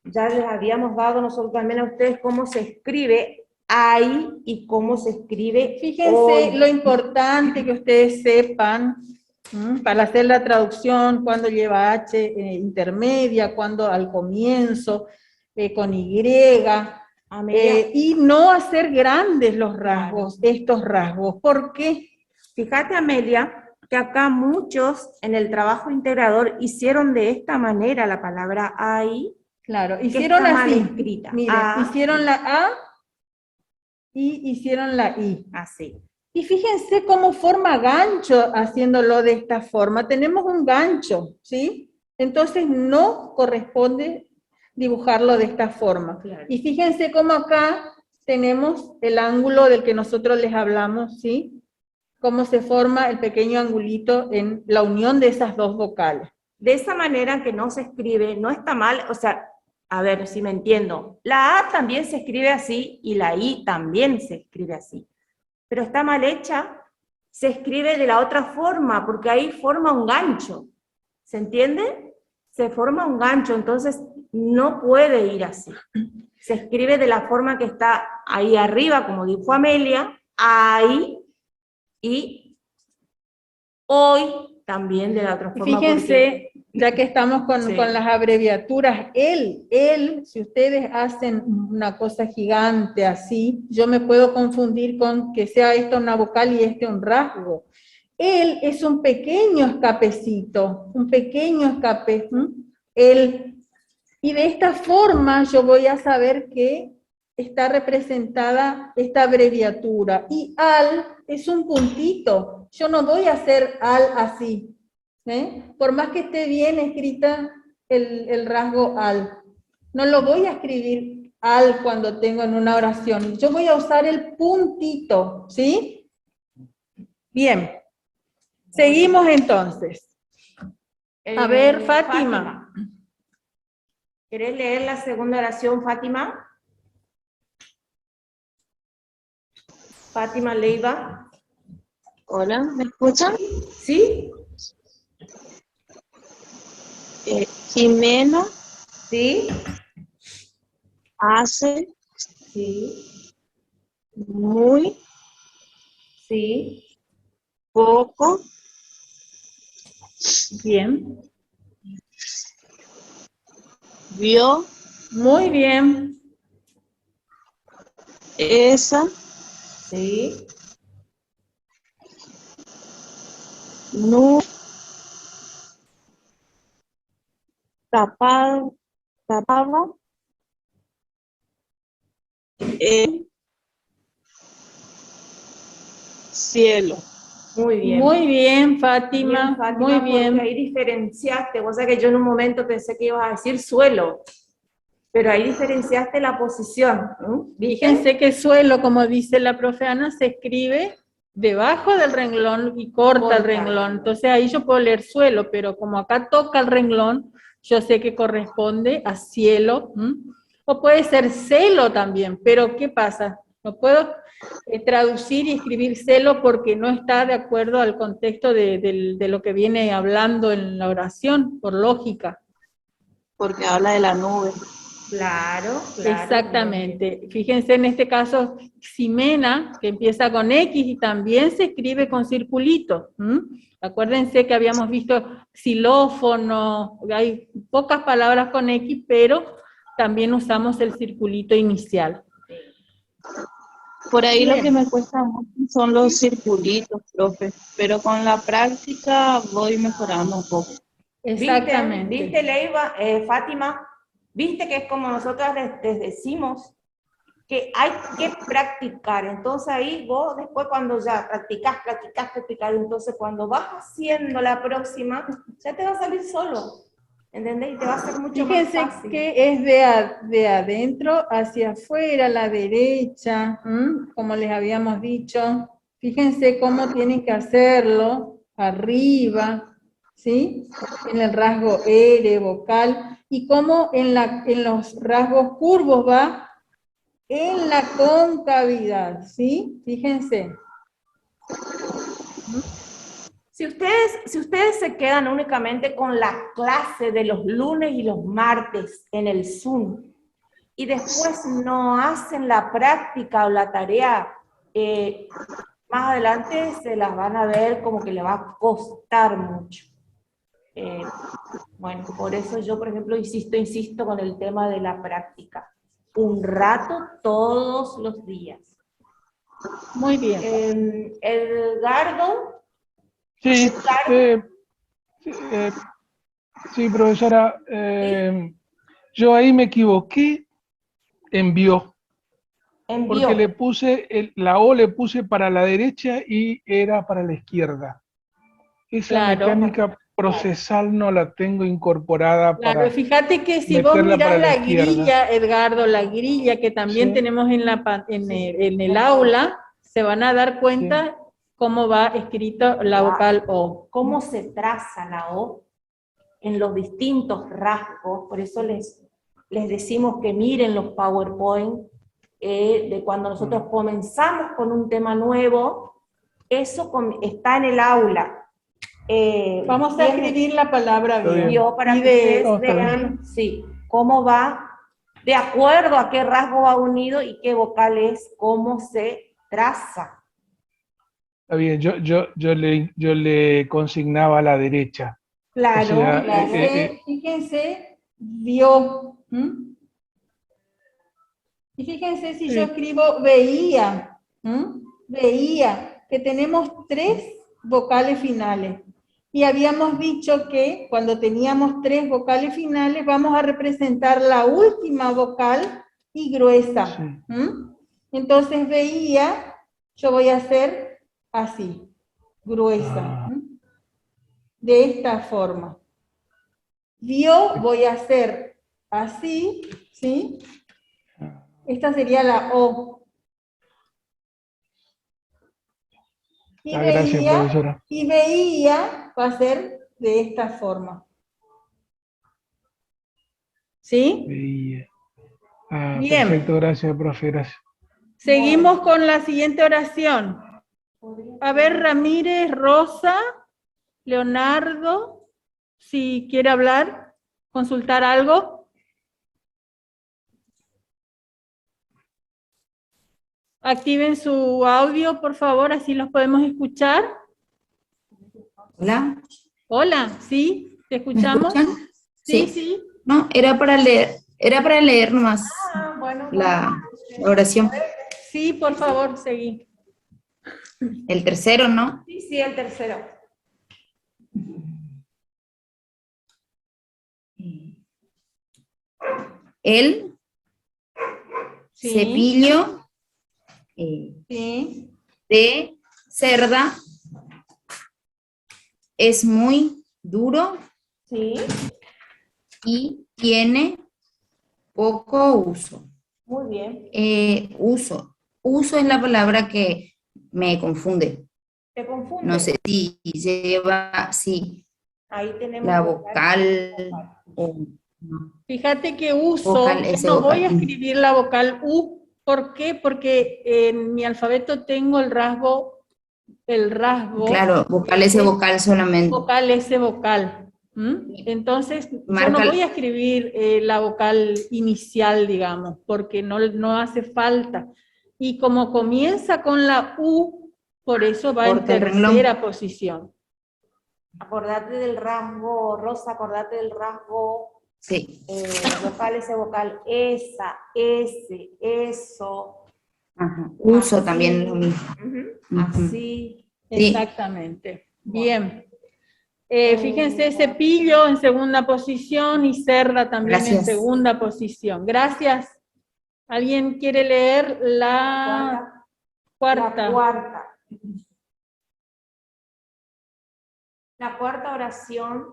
ya les habíamos dado nosotros también a ustedes cómo se escribe ahí y cómo se escribe Fíjense hoy. lo importante que ustedes sepan para hacer la traducción, cuando lleva H intermedia, cuando al comienzo, con Y, y no hacer grandes los rasgos, estos rasgos. ¿Por qué? Fíjate, Amelia, que acá muchos en el trabajo integrador hicieron de esta manera la palabra ahí. Claro, hicieron está mal así. escrita. Miren, hicieron la A y hicieron la I. Así. Y fíjense cómo forma gancho haciéndolo de esta forma. Tenemos un gancho, ¿sí? Entonces no corresponde dibujarlo de esta forma. Claro. Y fíjense cómo acá tenemos el ángulo del que nosotros les hablamos, ¿sí? Cómo se forma el pequeño angulito en la unión de esas dos vocales. De esa manera que no se escribe, no está mal, o sea, a ver si me entiendo. La A también se escribe así y la I también se escribe así. Pero está mal hecha, se escribe de la otra forma, porque ahí forma un gancho. ¿Se entiende? Se forma un gancho, entonces no puede ir así. Se escribe de la forma que está ahí arriba, como dijo Amelia, ahí, y hoy también de la otra forma. Fíjense, ya que estamos con Sí. las abreviaturas, él, si ustedes hacen una cosa gigante así, yo me puedo confundir con que sea esto una vocal y este un rasgo. Él es un pequeño escapecito, un pequeño escape. Él. Y de esta forma yo voy a saber que está representada esta abreviatura. Y al es un puntito. Yo no voy a hacer al así. Por más que esté bien escrita el rasgo al. No lo voy a escribir al cuando tengo en una oración. Yo voy a usar el puntito, ¿sí? Bien. Seguimos entonces. A ver, Fátima. ¿Querés leer la segunda oración, Fátima? Fátima Leiva. Hola, ¿me escuchan? ¿Sí? Jimena ¿Sí? hace Sí. muy Sí. poco Bien. vio Muy bien. esa Sí. nube tapaba el cielo. Muy bien. Muy bien, Fátima. Bien, Fátima, muy bien. porque ahí diferenciaste, o sea que yo en un momento pensé que ibas a decir suelo, pero ahí diferenciaste la posición. ¿Viste? Fíjense que suelo, como dice la profe Ana, se escribe debajo del renglón y corta el renglón. Entonces ahí yo puedo leer suelo, pero como acá toca el renglón, yo sé que corresponde a cielo. O puede ser celo también, pero ¿qué pasa? No puedo traducir y escribir celo porque no está de acuerdo al contexto de lo que viene hablando en la oración, por lógica. Porque habla de la nube. Claro. Exactamente. Fíjense en este caso, Ximena, que empieza con X y también se escribe con circulito. Acuérdense que habíamos visto xilófono, hay pocas palabras con X, pero también usamos el circulito inicial. Por ahí Bien. lo que me cuesta mucho son los circulitos, profe, pero con la práctica voy mejorando un poco. Exactamente. ¿Viste Leiva, Fátima? ¿Viste que es como nosotras les decimos? Que hay que practicar. Entonces ahí vos después cuando ya practicás, entonces cuando vas haciendo la próxima, ya te va a salir solo. ¿Entendés? Y te va a ser mucho Fíjense más fácil. que es de adentro hacia afuera, la derecha, como les habíamos dicho. Fíjense cómo tienen que hacerlo. arriba, ¿sí? En el rasgo R, vocal, y cómo en los rasgos curvos va en la concavidad, ¿sí? Fíjense. Si ustedes se quedan únicamente con la clase de los lunes y los martes en el Zoom, y después no hacen la práctica o la tarea, más adelante se las van a ver como que le va a costar mucho. Bueno, por eso yo, por ejemplo, insisto con el tema de la práctica. Un rato todos los días. Muy bien. Edgardo. Sí, sí, profesora, yo ahí me equivoqué, envió, porque le puse, la O le puse para la derecha y era para la izquierda. Esa mecánica procesal no la tengo incorporada para fíjate que si vos mirás la grilla, Edgardo, la grilla que también tenemos en el aula, se van a dar cuenta cómo va escrito la vocal O. Cómo se traza la O en los distintos rasgos, por eso les decimos que miren los PowerPoint de cuando nosotros comenzamos con un tema nuevo, eso está en el aula. Vamos a escribir la palabra bien. Para que ustedes vean cómo va, de acuerdo a qué rasgo va unido y qué vocal es, cómo se traza. Está bien, yo le consignaba a la derecha. Claro, o sea, fíjense, vio. Y fíjense si yo escribo veía, veía, que tenemos 3 vocales finales. Y habíamos dicho que cuando teníamos 3 vocales finales, vamos a representar la última vocal y gruesa. Entonces veía, yo voy a hacer así, gruesa. De esta forma. Vio, voy a hacer así, ¿sí? Esta sería la O. Y veía va a ser de esta forma. ¿Sí? Veía. Bien. Perfecto, gracias, profe, gracias. Seguimos con la siguiente oración. A ver, Ramírez, Rosa, Leonardo, si quiere hablar, consultar algo. Activen su audio, por favor, así los podemos escuchar. Hola. Hola, ¿sí? ¿Te escuchamos? ¿Me escuchan? Sí. No, era para leer nomás la oración. Sí, por favor, seguí. El tercero, ¿no? Sí, el tercero. El cepillo de cerda es muy duro y tiene poco uso. Muy bien. Uso es la palabra que me confunde. ¿Te confunde? No sé si lleva, ahí tenemos la vocal o no. Fíjate que uso, vocal, no voy a escribir la vocal U. ¿Por qué? Porque en mi alfabeto tengo el rasgo. Claro, vocal ese vocal solamente. Vocal ese vocal. Entonces, yo no voy a escribir la vocal inicial, digamos, porque no hace falta. Y como comienza con la U, por eso va en tercera posición. Acordate del rasgo, Rosa, acordate del rasgo. Vocal ese vocal, esa, ese, eso. Uso así, también lo mismo. Así. Exactamente. Bien. Fíjense, cepillo en segunda posición y cerda también en segunda posición. Gracias. ¿Alguien quiere leer la cuarta? La cuarta oración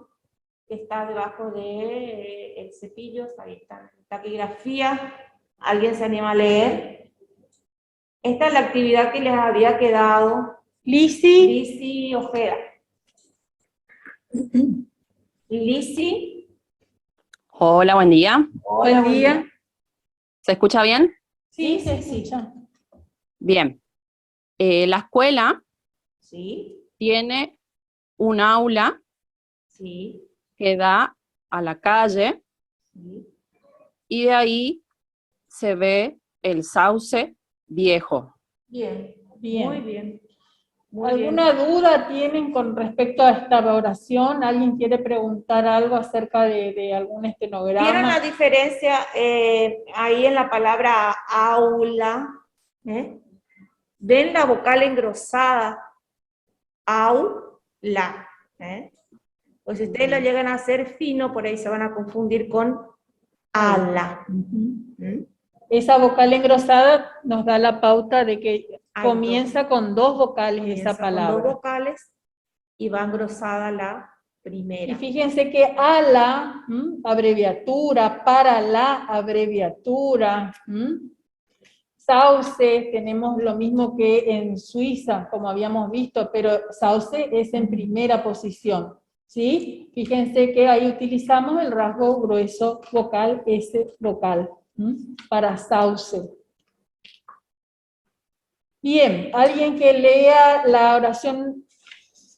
que está debajo de el cepillo, ahí está, taquigrafía. ¿Alguien se anima a leer? Esta es la actividad que les había quedado. Lisi Ojeda. Lizzy. Hola, buen día. Hola, Buen día. ¿Se escucha bien? Sí, se escucha. Bien. La escuela Sí, tiene un aula sí, que da a la calle sí. y de ahí se ve el sauce viejo. Bien, Bien. muy bien. Muy ¿Alguna bien. duda tienen con respecto a esta oración? ¿Alguien quiere preguntar algo acerca de algún ¿Vieron estenograma? la diferencia ahí en la palabra aula? ¿Ven la vocal engrosada? Aula. Pues si ustedes lo llegan a hacer fino, por ahí se van a confundir con ala. Esa vocal engrosada nos da la pauta de que Hay comienza con dos vocales Comienza esa con dos palabra. vocales y va engrosada la primera. Y fíjense que ala, abreviatura, para la abreviatura, sauce, tenemos lo mismo que en Suiza, como habíamos visto, pero sauce es en primera posición, ¿sí? Fíjense que ahí utilizamos el rasgo grueso vocal, S vocal, para sauce. Bien, alguien que lea la oración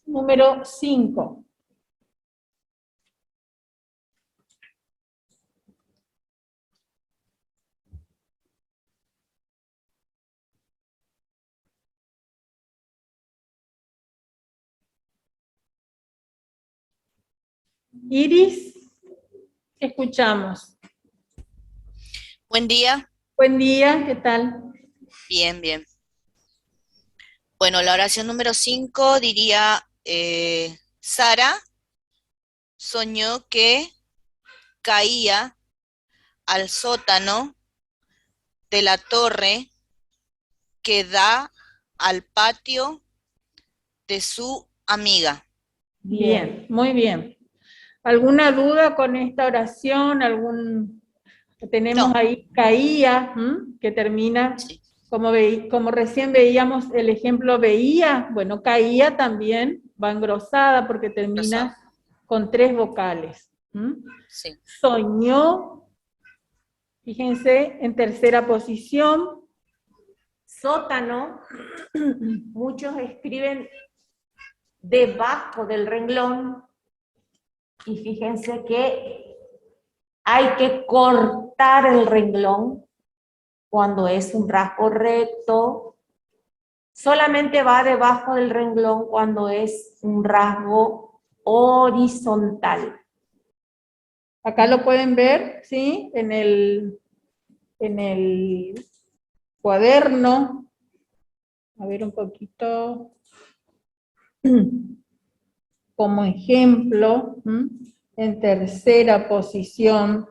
número 5. Iris, escuchamos. Buen día. Buen día, ¿qué tal? Bien, bien. Bueno, la oración número 5 diría, Sara soñó que caía al sótano de la torre que da al patio de su amiga. Bien, muy bien. ¿Alguna duda con esta oración? Tenemos No. ahí caía, que termina, Sí. como recién veíamos el ejemplo veía, bueno, caía también, va engrosada porque termina con 3 vocales. Sí. Soñó, fíjense, en tercera posición. Sótano, muchos escriben debajo del renglón, y fíjense que hay que cortar el renglón cuando es un rasgo recto, solamente va debajo del renglón cuando es un rasgo horizontal. Acá lo pueden ver, ¿sí? En el cuaderno. A ver un poquito. Como ejemplo, en tercera posición.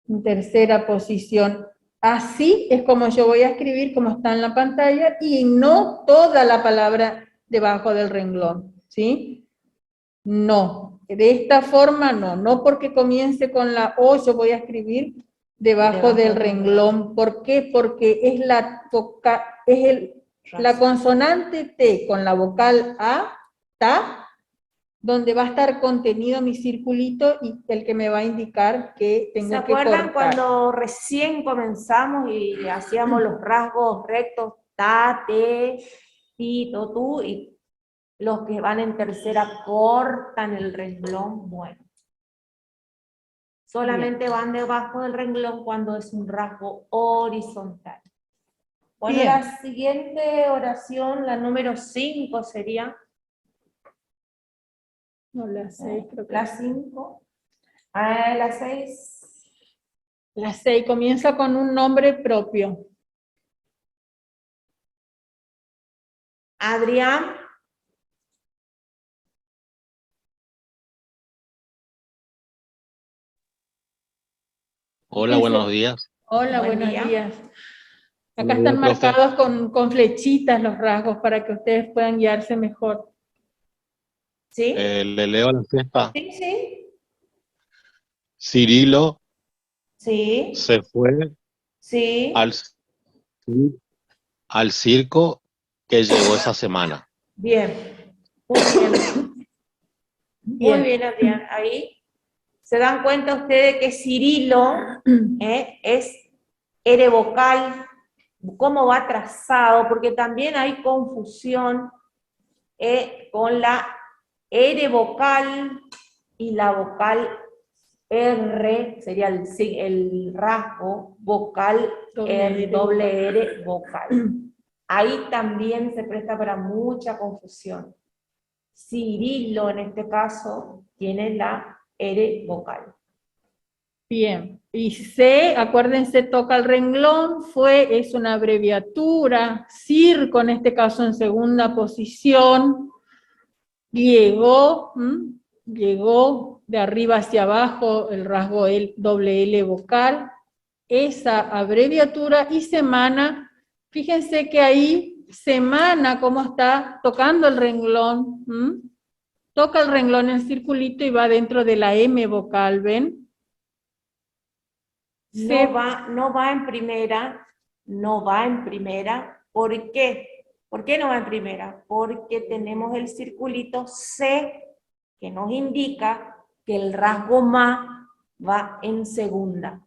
En tercera posición. Así es como yo voy a escribir, como está en la pantalla, y no toda la palabra debajo del renglón, ¿sí? No, de esta forma no porque comience con la O, yo voy a escribir debajo del renglón. ¿Por qué? Porque es la consonante T con la vocal A, ta, donde va a estar contenido mi circulito y el que me va a indicar que tengo que cortar. ¿Se acuerdan cuando recién comenzamos y le hacíamos los rasgos rectos, ta, te, ti, to, tu, y los que van en tercera cortan el renglón? Bueno, solamente van debajo del renglón cuando es un rasgo horizontal. Bueno, Bien. la siguiente oración, la número 5 sería. No, la 6 creo que. La 5. La 6. La 6 comienza con un nombre propio. Adrián. Hola, buenos días. Hola, Buen buenos día. días. Acá Buenos están días, profe. marcados con flechitas los rasgos para que ustedes puedan guiarse mejor. ¿Sí? Le leo la sexta. Sí, sí. Cirilo Sí. se fue Sí. al circo que llegó esa semana. Bien. Muy bien. Muy bien, Adrián. Ahí se dan cuenta ustedes que Cirilo es ere vocal, cómo va trazado, porque también hay confusión con la ere vocal y la vocal R, sería el rasgo vocal R, doble R vocal. Ahí también se presta para mucha confusión. Cirilo, en este caso, tiene la R vocal. Bien, y C, acuérdense, toca el renglón, fue, es una abreviatura, circo, en este caso en segunda posición, llegó, llegó de arriba hacia abajo el rasgo doble L vocal, esa abreviatura, y semana, fíjense que ahí, semana, cómo está tocando el renglón, toca el renglón en circulito y va dentro de la M vocal, ¿ven? No va en primera, ¿por qué? ¿Por qué no va en primera? Porque tenemos el circulito C, que nos indica que el rasgo ma va en segunda.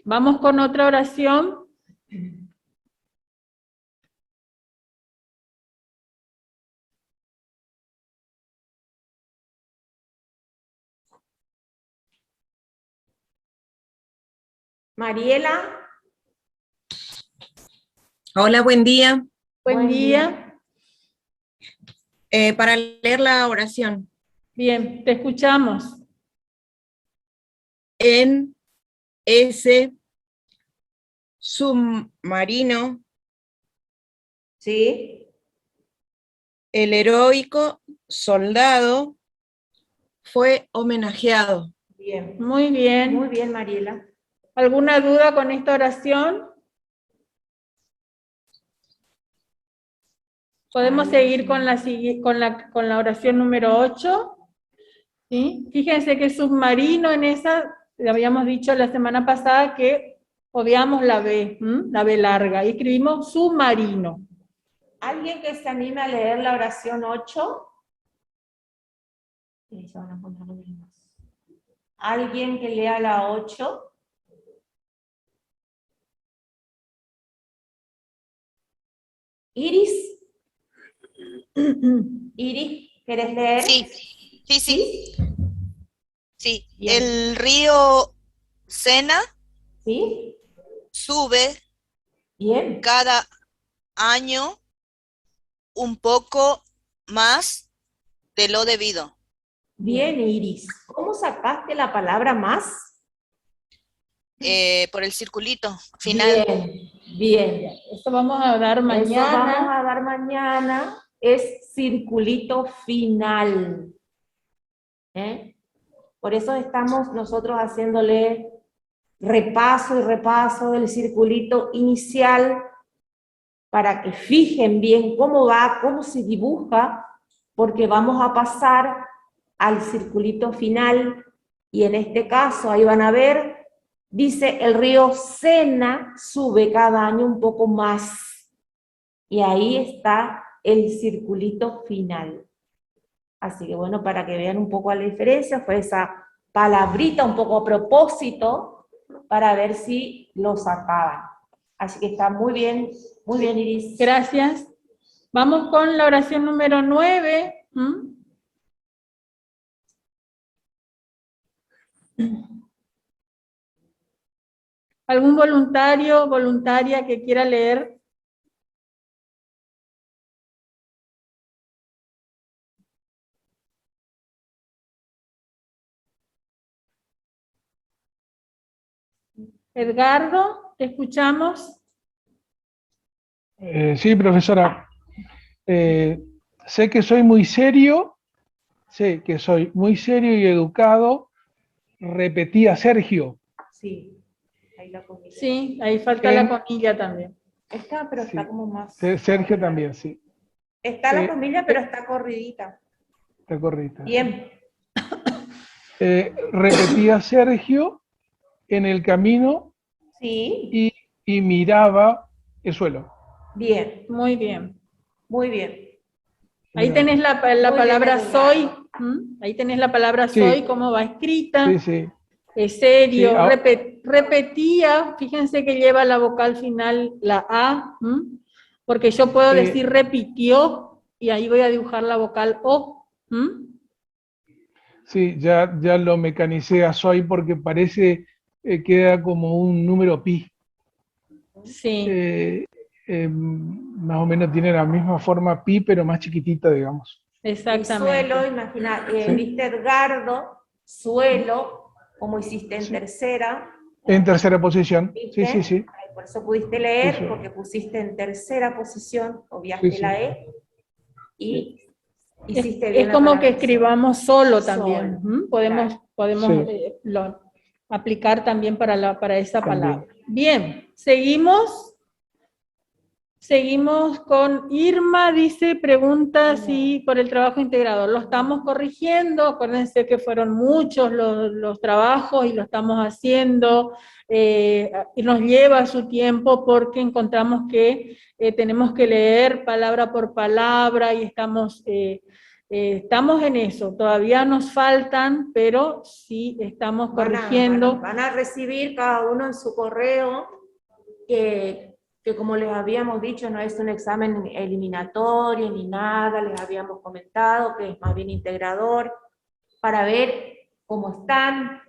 Vamos con otra oración. Mariela. Hola, buen día. Buen día. Para leer la oración. Bien, te escuchamos. En ese submarino, ¿sí?, el heroico soldado fue homenajeado. Bien. Muy bien. Muy bien, Mariela. ¿Alguna duda con esta oración? Podemos seguir con la oración número 8. ¿Sí? Fíjense que submarino en esa, le habíamos dicho la semana pasada que obviamos la B larga, y escribimos submarino. ¿Alguien que se anime a leer la oración 8? ¿Alguien que lea la 8? Iris. Iris, ¿querés leer? Sí. Sí, el río Sena sube cada año un poco más de lo debido. Bien, Iris. ¿Cómo sacaste la palabra más? Por el circulito final. Bien. Eso vamos a dar mañana. Es circulito final. Por eso estamos nosotros haciéndole repaso y repaso del circulito inicial para que fijen bien cómo va, cómo se dibuja, porque vamos a pasar al circulito final, y en este caso, ahí van a ver, dice el río Sena sube cada año un poco más, y ahí está el circulito final. Así que bueno, para que vean un poco la diferencia, fue esa palabrita un poco a propósito, para ver si lo sacaban. Así que está muy bien Iris. Gracias. Vamos con la oración número 9. ¿Algún voluntario, voluntaria que quiera leer? Edgardo, ¿te escuchamos? Sí, profesora. Sé que soy muy serio y educado, repetía Sergio. Sí, ahí la comilla. Sí, ahí falta la comilla también. Está, pero está como más... Sergio también, sí. Está la comilla, pero está corridita. Está correcta. Bien. Repetía Sergio en el camino y miraba el suelo. Bien. Muy bien. Muy bien. Ahí tenés la palabra soy. Ahí tenés la palabra Sí. soy, cómo va escrita. Sí, sí. Es serio. Sí, Repetía, fíjense que lleva la vocal final, la A, porque yo puedo decir repitió, y ahí voy a dibujar la vocal O. Sí, ya lo mecanicé a soy porque parece, queda como un número pi. Sí. Más o menos tiene la misma forma pi, pero más chiquitita, digamos. Exactamente. El suelo, imagina, Sí. viste Edgardo, suelo, como hiciste en tercera. En tercera posición. ¿Viste? Sí, sí, sí. Ay, por eso pudiste leer, Eso. porque pusiste en tercera posición, obviaste Sí, sí. la E, y hiciste Es bien la como palabra que escribamos solo también. Solo, Podemos Sí. aplicar también para esa También. palabra. Bien, seguimos. Seguimos con Irma, dice, pregunta si por el trabajo integrador. Lo estamos corrigiendo, acuérdense que fueron muchos los trabajos y lo estamos haciendo, y nos lleva su tiempo porque encontramos que tenemos que leer palabra por palabra y estamos en eso. Todavía nos faltan, pero sí estamos corrigiendo. Van a recibir cada uno en su correo que como les habíamos dicho, no es un examen eliminatorio ni nada, les habíamos comentado que es más bien integrador, para ver cómo están.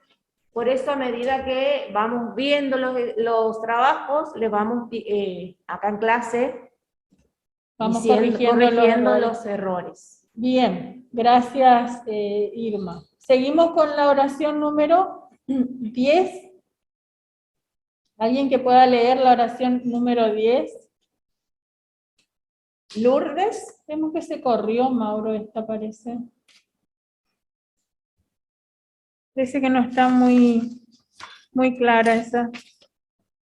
Por eso, a medida que vamos viendo los trabajos, les vamos, acá en clase, Vamos corrigiendo los errores. Bien, gracias Irma. Seguimos con la oración número 10. ¿Alguien que pueda leer la oración número 10? Lourdes, vemos que se corrió, Mauro, esta parece. Parece que no está muy clara esa.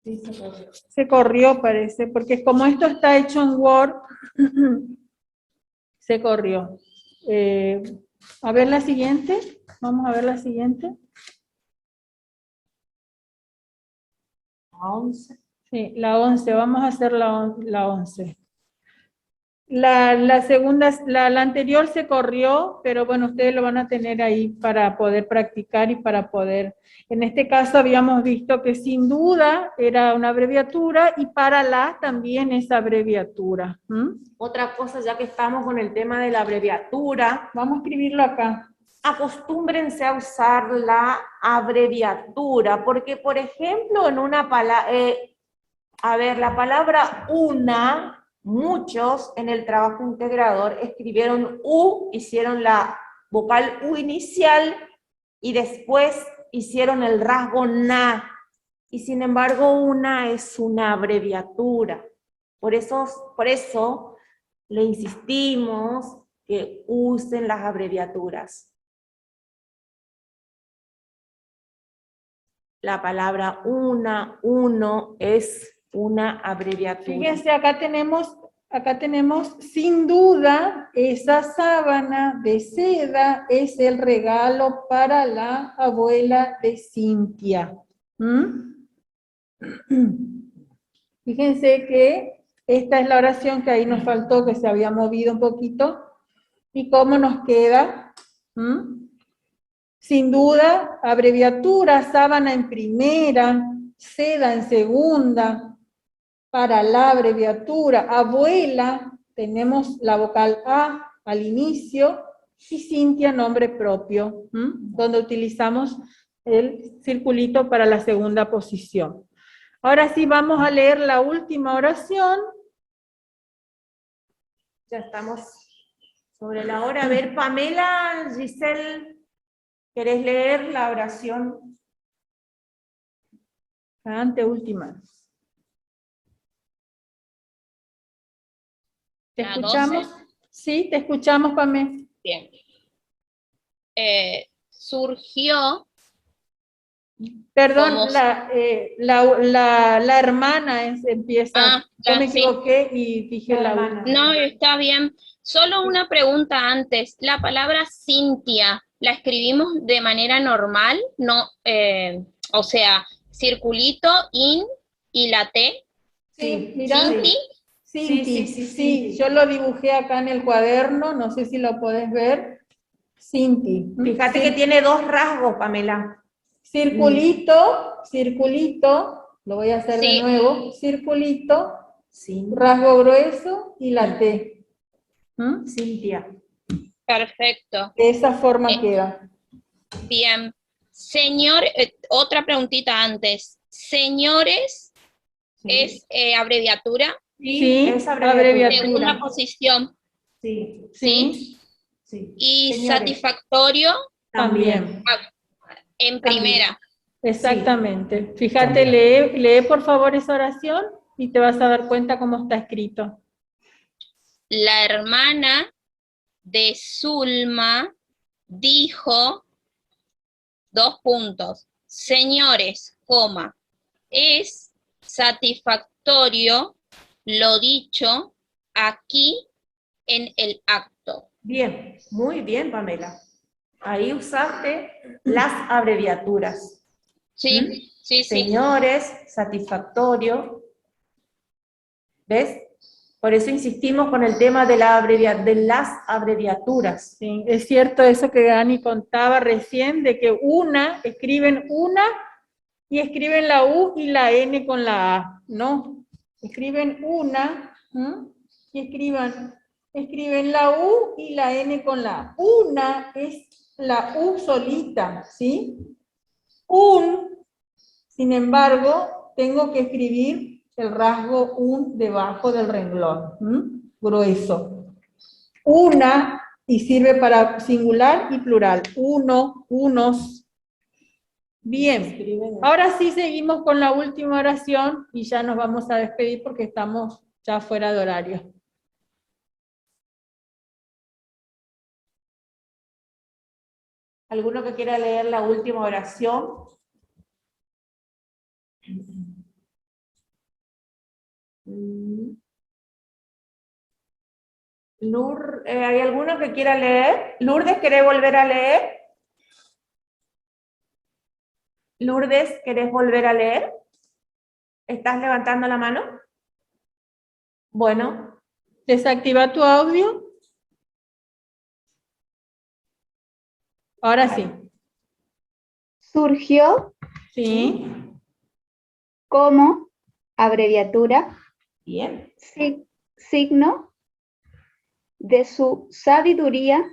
Sí, se corrió. Se corrió, parece, porque como esto está hecho en Word, se corrió. A ver la siguiente. Vamos a ver la siguiente. 11. Sí, la 11. Vamos a hacer la 11. La segunda, la anterior se corrió, pero bueno, ustedes lo van a tener ahí para poder practicar y para poder... En este caso habíamos visto que sin duda era una abreviatura y para la también es abreviatura. Otra cosa, ya que estamos con el tema de la abreviatura, vamos a escribirlo acá. Acostúmbrense a usar la abreviatura, porque por ejemplo en una palabra, la palabra una, muchos en el trabajo integrador escribieron U, hicieron la vocal U inicial y después hicieron el rasgo na, y sin embargo una es una abreviatura. Por eso le insistimos que usen las abreviaturas. La palabra una, uno es una abreviatura. Fíjense, acá tenemos sin duda esa sábana de seda es el regalo para la abuela de Cintia. Fíjense que esta es la oración que ahí nos faltó, que se había movido un poquito. ¿Y cómo nos queda? Sin duda, abreviatura, sábana en primera, seda en segunda. Para la abreviatura, abuela, tenemos la vocal A al inicio, y Cintia, nombre propio, donde utilizamos el circulito para la segunda posición. Ahora sí vamos a leer la última oración. Ya estamos sobre la hora. A ver, Pamela, Giselle, ¿querés leer la oración? Anteúltima. ¿Te ¿La escuchamos? 12? Sí, te escuchamos, Pamela. Bien. Surgió... Perdón, la hermana empieza. Yo me equivoqué y dije la hermana. No, está bien. Solo una pregunta antes. La palabra Cintia, ¿la escribimos de manera normal? No, o sea, circulito, in y la T. Sí, mira. Cinti. Cinti, sí, sí, yo lo dibujé acá en el cuaderno, no sé si lo podés ver. Cinti. Fíjate que tiene dos rasgos, Pamela. Circulito, circulito, lo voy a hacer de nuevo, circulito, rasgo grueso y la T. Cintia. Perfecto. De esa forma queda. Bien. Señor, otra preguntita antes. Señores, ¿es abreviatura? Sí, es abreviatura. Segunda posición. Sí. ¿Sí? Sí. Y Señores. satisfactorio También. en primera. Exactamente. Fíjate, lee por favor esa oración y te vas a dar cuenta cómo está escrito. La hermana de Zulma dijo, señores, coma, es satisfactorio lo dicho aquí en el acto. Bien, muy bien, Pamela. Ahí usaste las abreviaturas. Sí, sí, sí. Señores, satisfactorio. ¿Ves? Por eso insistimos con el tema de las abreviaturas. Sí, es cierto eso que Dani contaba recién, de que escriben una y escriben la U y la N con la A. No, escriben una y escriben la U y la N con la A. Una es la U solita, ¿sí? Sin embargo, tengo que escribir el rasgo un debajo del renglón, grueso. Una, y sirve para singular y plural. Uno, unos. Bien, ahora sí seguimos con la última oración y ya nos vamos a despedir porque estamos ya fuera de horario. ¿Alguno que quiera leer la última oración? ¿Hay alguno que quiera leer? Lourdes, ¿querés volver a leer? Lourdes, ¿querés volver a leer? ¿Estás levantando la mano? Bueno. Desactiva tu audio. Ahora sí. Surgió como abreviatura, signo de su sabiduría.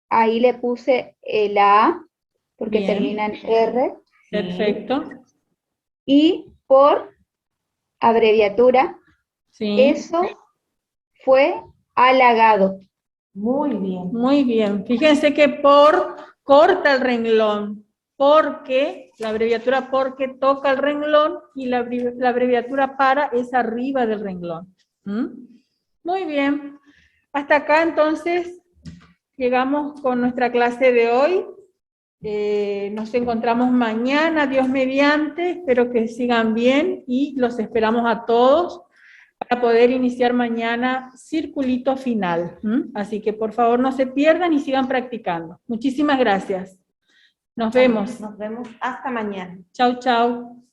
Ahí le puse la A porque termina en R. Perfecto. Y por abreviatura, eso fue halagado. Muy bien. Muy bien. Fíjense que por corta el renglón, porque, la abreviatura porque toca el renglón y la abreviatura para es arriba del renglón. Muy bien. Hasta acá entonces llegamos con nuestra clase de hoy. Nos encontramos mañana, Dios mediante. Espero que sigan bien y los esperamos a todos para poder iniciar mañana circulito final. Así que por favor no se pierdan y sigan practicando. Muchísimas gracias. Nos vemos. Nos vemos hasta mañana. Chau, chau.